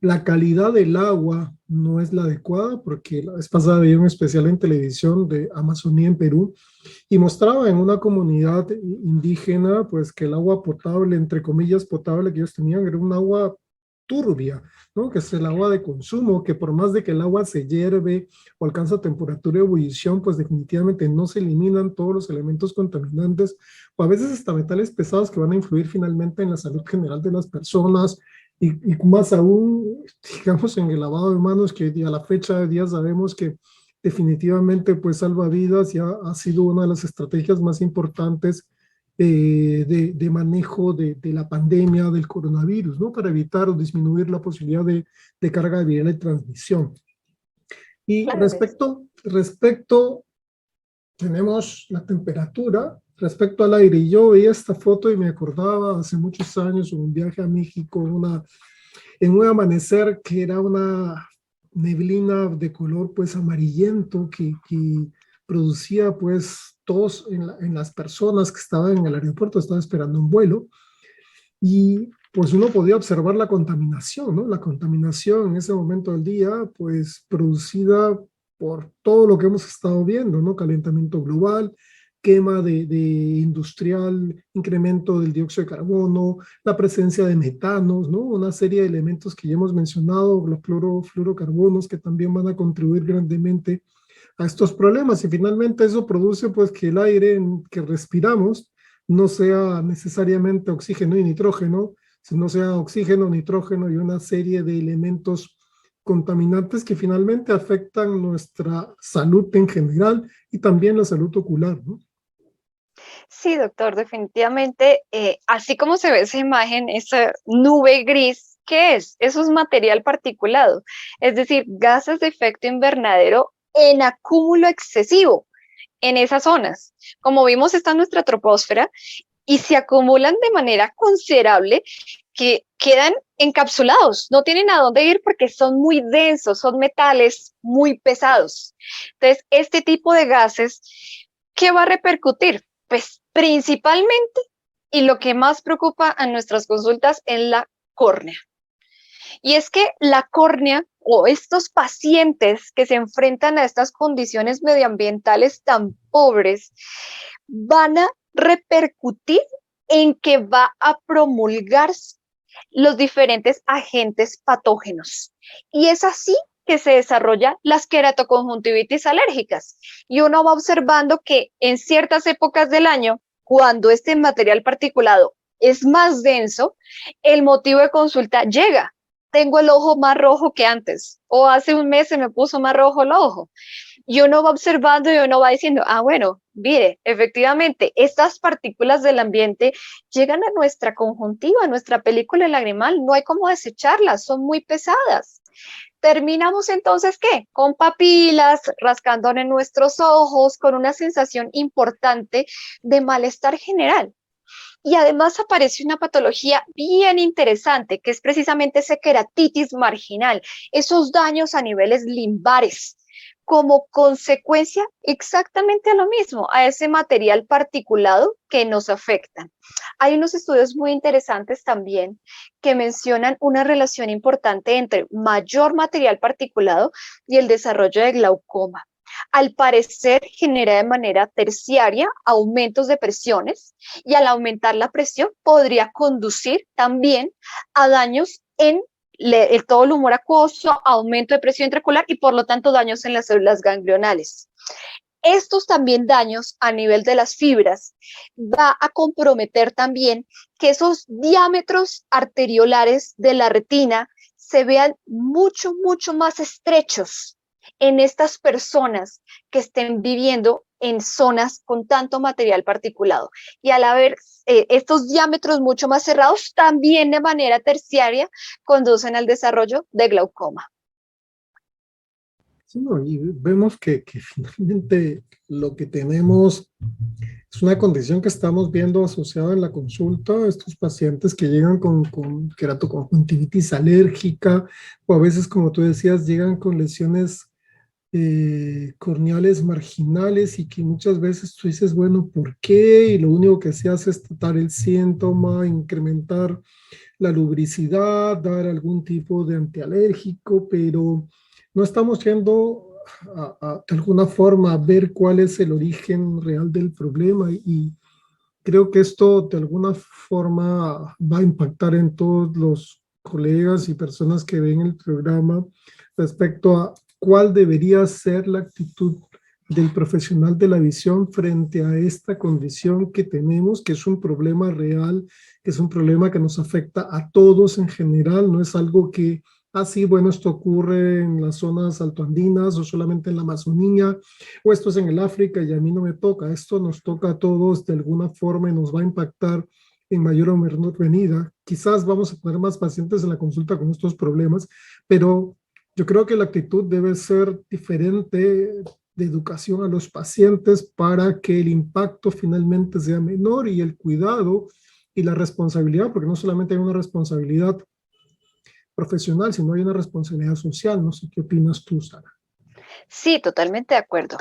la calidad del agua no es la adecuada, porque la vez pasada vi un especial en televisión de Amazonía en Perú y mostraba en una comunidad indígena pues que el agua potable, entre comillas potable que ellos tenían, era un agua turbia, ¿no? Que es el agua de consumo, que por más de que el agua se hierve o alcanza temperatura de ebullición, pues definitivamente no se eliminan todos los elementos contaminantes o a veces hasta metales pesados que van a influir finalmente en la salud general de las personas y más aún, digamos, en el lavado de manos, que a la fecha de día sabemos que definitivamente pues salva vidas y ha sido una de las estrategias más importantes de manejo de la pandemia del coronavirus, ¿no? Para evitar o disminuir la posibilidad de carga viral y transmisión. Y Claro que sí. respecto, tenemos la temperatura, respecto al aire. Y yo veía esta foto y me acordaba hace muchos años un viaje a México, en un amanecer que era una neblina de color pues amarillento que producía pues tos en las personas que estaban en el aeropuerto, estaban esperando un vuelo y pues uno podía observar la contaminación, ¿no? La contaminación en ese momento del día pues producida por todo lo que hemos estado viendo, ¿no? Calentamiento global, quema de industrial, incremento del dióxido de carbono, la presencia de metanos, ¿no? Una serie de elementos que ya hemos mencionado, los fluorocarbonos que también van a contribuir grandemente a estos problemas y finalmente eso produce pues que el aire que respiramos no sea necesariamente oxígeno y nitrógeno, sino sea oxígeno, nitrógeno y una serie de elementos contaminantes que finalmente afectan nuestra salud en general y también la salud ocular, ¿no? Sí, doctor, definitivamente, así como se ve esa imagen, esa nube gris, ¿qué es? Eso es material particulado, es decir, gases de efecto invernadero en acúmulo excesivo en esas zonas. Como vimos, está nuestra troposfera y se acumulan de manera considerable que quedan encapsulados, no tienen a dónde ir porque son muy densos, son metales muy pesados. Entonces, este tipo de gases, ¿qué va a repercutir? Pues principalmente, y lo que más preocupa a nuestras consultas, es la córnea. Y es que la córnea o estos pacientes que se enfrentan a estas condiciones medioambientales tan pobres van a repercutir en que va a promulgarse los diferentes agentes patógenos. Y es así que se desarrollan las queratoconjuntivitis alérgicas. Y uno va observando que en ciertas épocas del año, cuando este material particulado es más denso, el motivo de consulta llega. Tengo el ojo más rojo que antes, o hace un mes se me puso más rojo el ojo. Y uno va observando y uno va diciendo, bueno, mire, efectivamente, estas partículas del ambiente llegan a nuestra conjuntiva, a nuestra película lagrimal, no hay cómo desecharlas, son muy pesadas. Terminamos entonces, ¿qué? Con papilas, rascando en nuestros ojos, con una sensación importante de malestar general. Y además aparece una patología bien interesante, que es precisamente esa queratitis marginal, esos daños a niveles limbares, como consecuencia exactamente a lo mismo, a ese material particulado que nos afecta. Hay unos estudios muy interesantes también que mencionan una relación importante entre mayor material particulado y el desarrollo de glaucoma. Al parecer genera de manera terciaria aumentos de presiones y al aumentar la presión podría conducir también a daños en todo el humor acuoso, aumento de presión intraocular y por lo tanto daños en las células ganglionales. Estos también daños a nivel de las fibras va a comprometer también que esos diámetros arteriolares de la retina se vean mucho, mucho más estrechos en estas personas que estén viviendo en zonas con tanto material particulado. Y al haber estos diámetros mucho más cerrados, también de manera terciaria conducen al desarrollo de glaucoma. Sí, no, y vemos que finalmente lo que tenemos es una condición que estamos viendo asociada en la consulta, estos pacientes que llegan con queratoconjuntivitis alérgica, o a veces, como tú decías, llegan con lesiones corneales marginales y que muchas veces tú dices, bueno, ¿por qué? Y lo único que se hace es tratar el síntoma, incrementar la lubricidad, dar algún tipo de antialérgico, pero no estamos yendo de alguna forma a ver cuál es el origen real del problema y creo que esto de alguna forma va a impactar en todos los colegas y personas que ven el programa respecto a cuál debería ser la actitud del profesional de la visión frente a esta condición que tenemos, que es un problema real, que es un problema que nos afecta a todos en general, no es algo que, sí, bueno, esto ocurre en las zonas altoandinas o solamente en la Amazonía, o esto es en el África y a mí no me toca, esto nos toca a todos de alguna forma y nos va a impactar en mayor o menor medida. Quizás vamos a tener más pacientes en la consulta con estos problemas, pero yo creo que la actitud debe ser diferente de educación a los pacientes para que el impacto finalmente sea menor y el cuidado y la responsabilidad, porque no solamente hay una responsabilidad profesional, sino hay una responsabilidad social. No sé qué opinas tú, Sara. Sí, totalmente de acuerdo.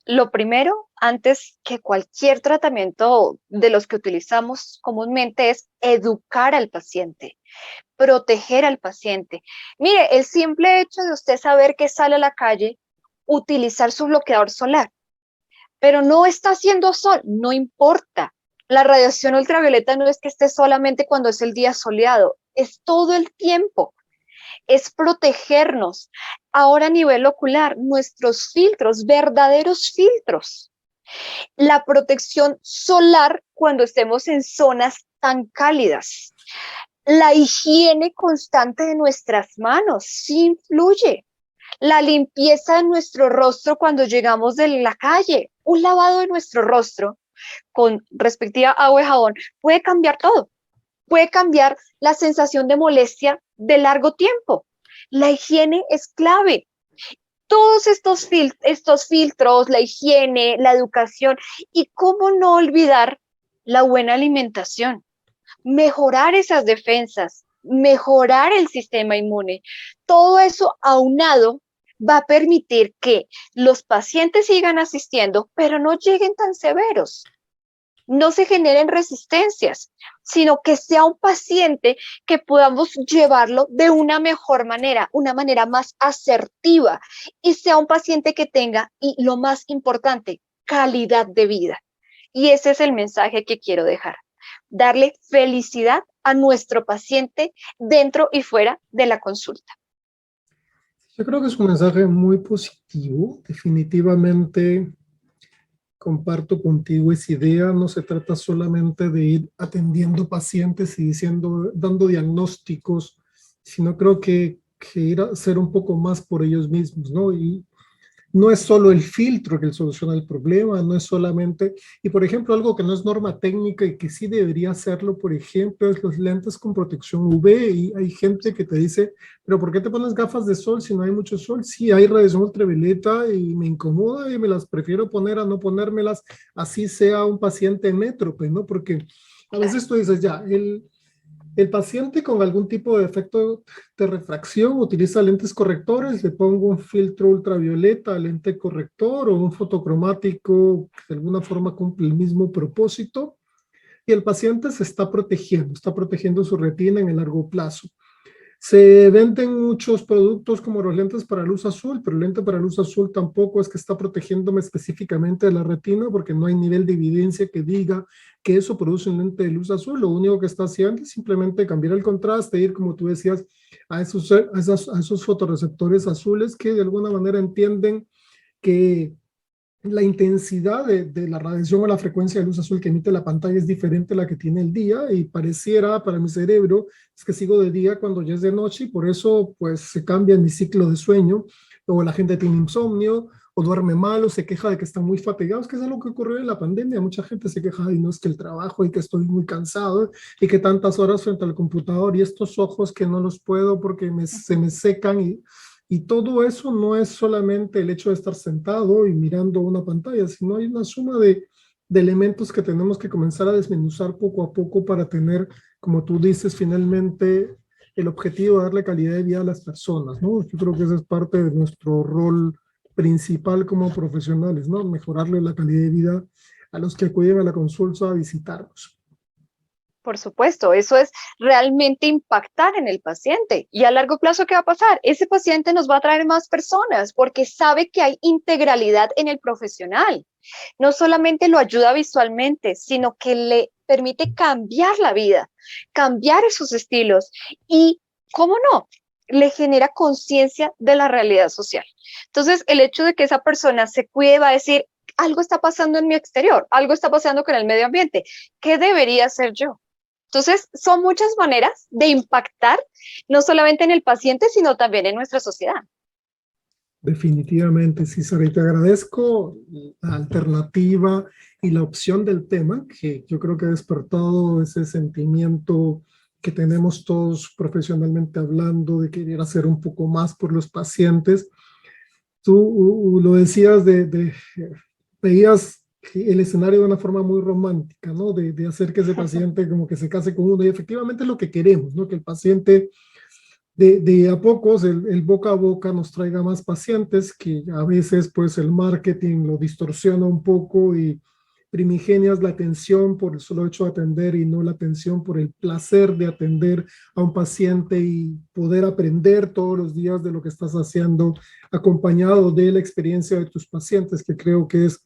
Lo primero, antes que cualquier tratamiento de los que utilizamos comúnmente, es educar al paciente, proteger al paciente. Mire, el simple hecho de usted saber que sale a la calle, utilizar su bloqueador solar, pero no está haciendo sol, no importa. La radiación ultravioleta no es que esté solamente cuando es el día soleado, es todo el tiempo. Es protegernos. Ahora a nivel ocular, nuestros filtros, verdaderos filtros. La protección solar cuando estemos en zonas tan cálidas. La higiene constante de nuestras manos sí influye. La limpieza de nuestro rostro cuando llegamos de la calle. Un lavado de nuestro rostro con respectiva agua y jabón puede cambiar todo. Puede cambiar la sensación de molestia de largo tiempo. La higiene es clave. Todos estos filtros, la higiene, la educación y cómo no olvidar la buena alimentación, mejorar esas defensas, mejorar el sistema inmune. Todo eso aunado va a permitir que los pacientes sigan asistiendo, pero no lleguen tan severos, no se generen resistencias, sino que sea un paciente que podamos llevarlo de una mejor manera, una manera más asertiva, y sea un paciente que tenga, y lo más importante, calidad de vida. Y ese es el mensaje que quiero dejar, darle felicidad a nuestro paciente dentro y fuera de la consulta. Yo creo que es un mensaje muy positivo, definitivamente. Comparto contigo esa idea, no se trata solamente de ir atendiendo pacientes y diciendo, dando diagnósticos, sino creo que ir a hacer un poco más por ellos mismos, ¿no? Y no es solo el filtro que soluciona el problema, no es solamente, y por ejemplo, algo que no es norma técnica y que sí debería hacerlo, por ejemplo, es los lentes con protección UV, y hay gente que te dice, pero ¿por qué te pones gafas de sol si no hay mucho sol? Sí, hay radiación ultravioleta y me incomoda y me las prefiero poner a no ponérmelas, así sea un paciente métrope, ¿no? Porque a veces tú dices, ya, el paciente con algún tipo de efecto de refracción utiliza lentes correctores, le pongo un filtro ultravioleta, lente corrector o un fotocromático que de alguna forma cumple el mismo propósito y el paciente se está protegiendo su retina en el largo plazo. Se venden muchos productos como los lentes para luz azul, pero el lente para luz azul tampoco es que está protegiéndome específicamente de la retina porque no hay nivel de evidencia que diga que eso produce un lente de luz azul. Lo único que está haciendo es simplemente cambiar el contraste, ir, como tú decías, a esos fotorreceptores azules que de alguna manera entienden que la intensidad de la radiación o la frecuencia de luz azul que emite la pantalla es diferente a la que tiene el día y pareciera para mi cerebro es que sigo de día cuando ya es de noche y por eso pues se cambia mi ciclo de sueño o la gente tiene insomnio, o duerme mal, o se queja de que están muy fatigados, que es algo que ocurrió en la pandemia. Mucha gente se queja, y no es que el trabajo, y que estoy muy cansado, y que tantas horas frente al computador, y estos ojos que no los puedo porque se me secan, y todo eso no es solamente el hecho de estar sentado y mirando una pantalla, sino hay una suma de elementos que tenemos que comenzar a desmenuzar poco a poco para tener, como tú dices, finalmente el objetivo de darle calidad de vida a las personas, ¿no? Yo creo que esa es parte de nuestro rol principal como profesionales, ¿no? Mejorarle la calidad de vida a los que acuden a la consulta a visitarnos. Por supuesto, eso es realmente impactar en el paciente. ¿Y a largo plazo qué va a pasar? Ese paciente nos va a traer más personas porque sabe que hay integralidad en el profesional. No solamente lo ayuda visualmente, sino que le permite cambiar la vida, cambiar esos estilos y, ¿cómo no? Le genera conciencia de la realidad social. Entonces, el hecho de que esa persona se cuide va a decir, algo está pasando en mi exterior, algo está pasando con el medio ambiente. ¿Qué debería hacer yo? Entonces, son muchas maneras de impactar, no solamente en el paciente, sino también en nuestra sociedad. Definitivamente, sí, Sara, y te agradezco la alternativa y la opción del tema, que yo creo que ha despertado ese sentimiento que tenemos todos profesionalmente hablando de querer hacer un poco más por los pacientes. Tú lo decías veías el escenario de una forma muy romántica, ¿no? De hacer que ese paciente como que se case con uno, y efectivamente es lo que queremos, ¿no? Que el paciente de a pocos, el boca a boca nos traiga más pacientes, que a veces pues el marketing lo distorsiona un poco y primigenias la atención por el solo hecho de atender y no la atención por el placer de atender a un paciente y poder aprender todos los días de lo que estás haciendo, acompañado de la experiencia de tus pacientes, que creo que es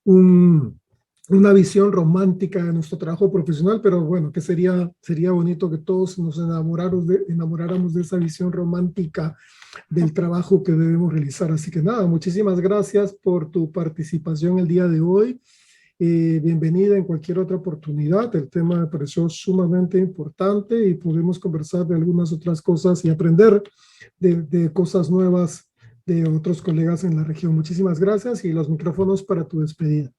un, una visión romántica de nuestro trabajo profesional, pero bueno, que sería bonito que todos nos enamoráramos de esa visión romántica del trabajo que debemos realizar. Así que nada, muchísimas gracias por tu participación el día de hoy. Bienvenida en cualquier otra oportunidad. El tema me pareció sumamente importante y podemos conversar de algunas otras cosas y aprender de cosas nuevas de otros colegas en la región. Muchísimas gracias y los micrófonos para tu despedida.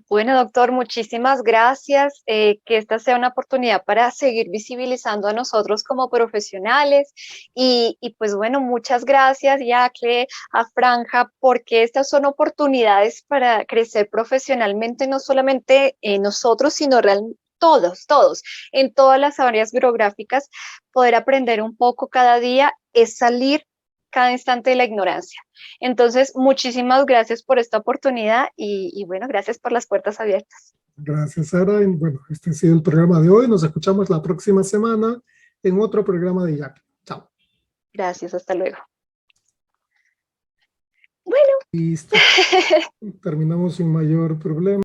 Bueno, doctor, muchísimas gracias. Que esta sea una oportunidad para seguir visibilizando a nosotros como profesionales y pues bueno, muchas gracias, Yacle, a Franja, porque estas son oportunidades para crecer profesionalmente, no solamente nosotros, sino realmente todos, en todas las áreas biográficas, poder aprender un poco cada día es salir cada instante de la ignorancia. Entonces, muchísimas gracias por esta oportunidad y bueno, gracias por las puertas abiertas. Gracias, Sara. Bueno, este ha sido el programa de hoy. Nos escuchamos la próxima semana en otro programa de Jack. Chao. Gracias, hasta luego. Bueno. Listo. Terminamos sin mayor problema.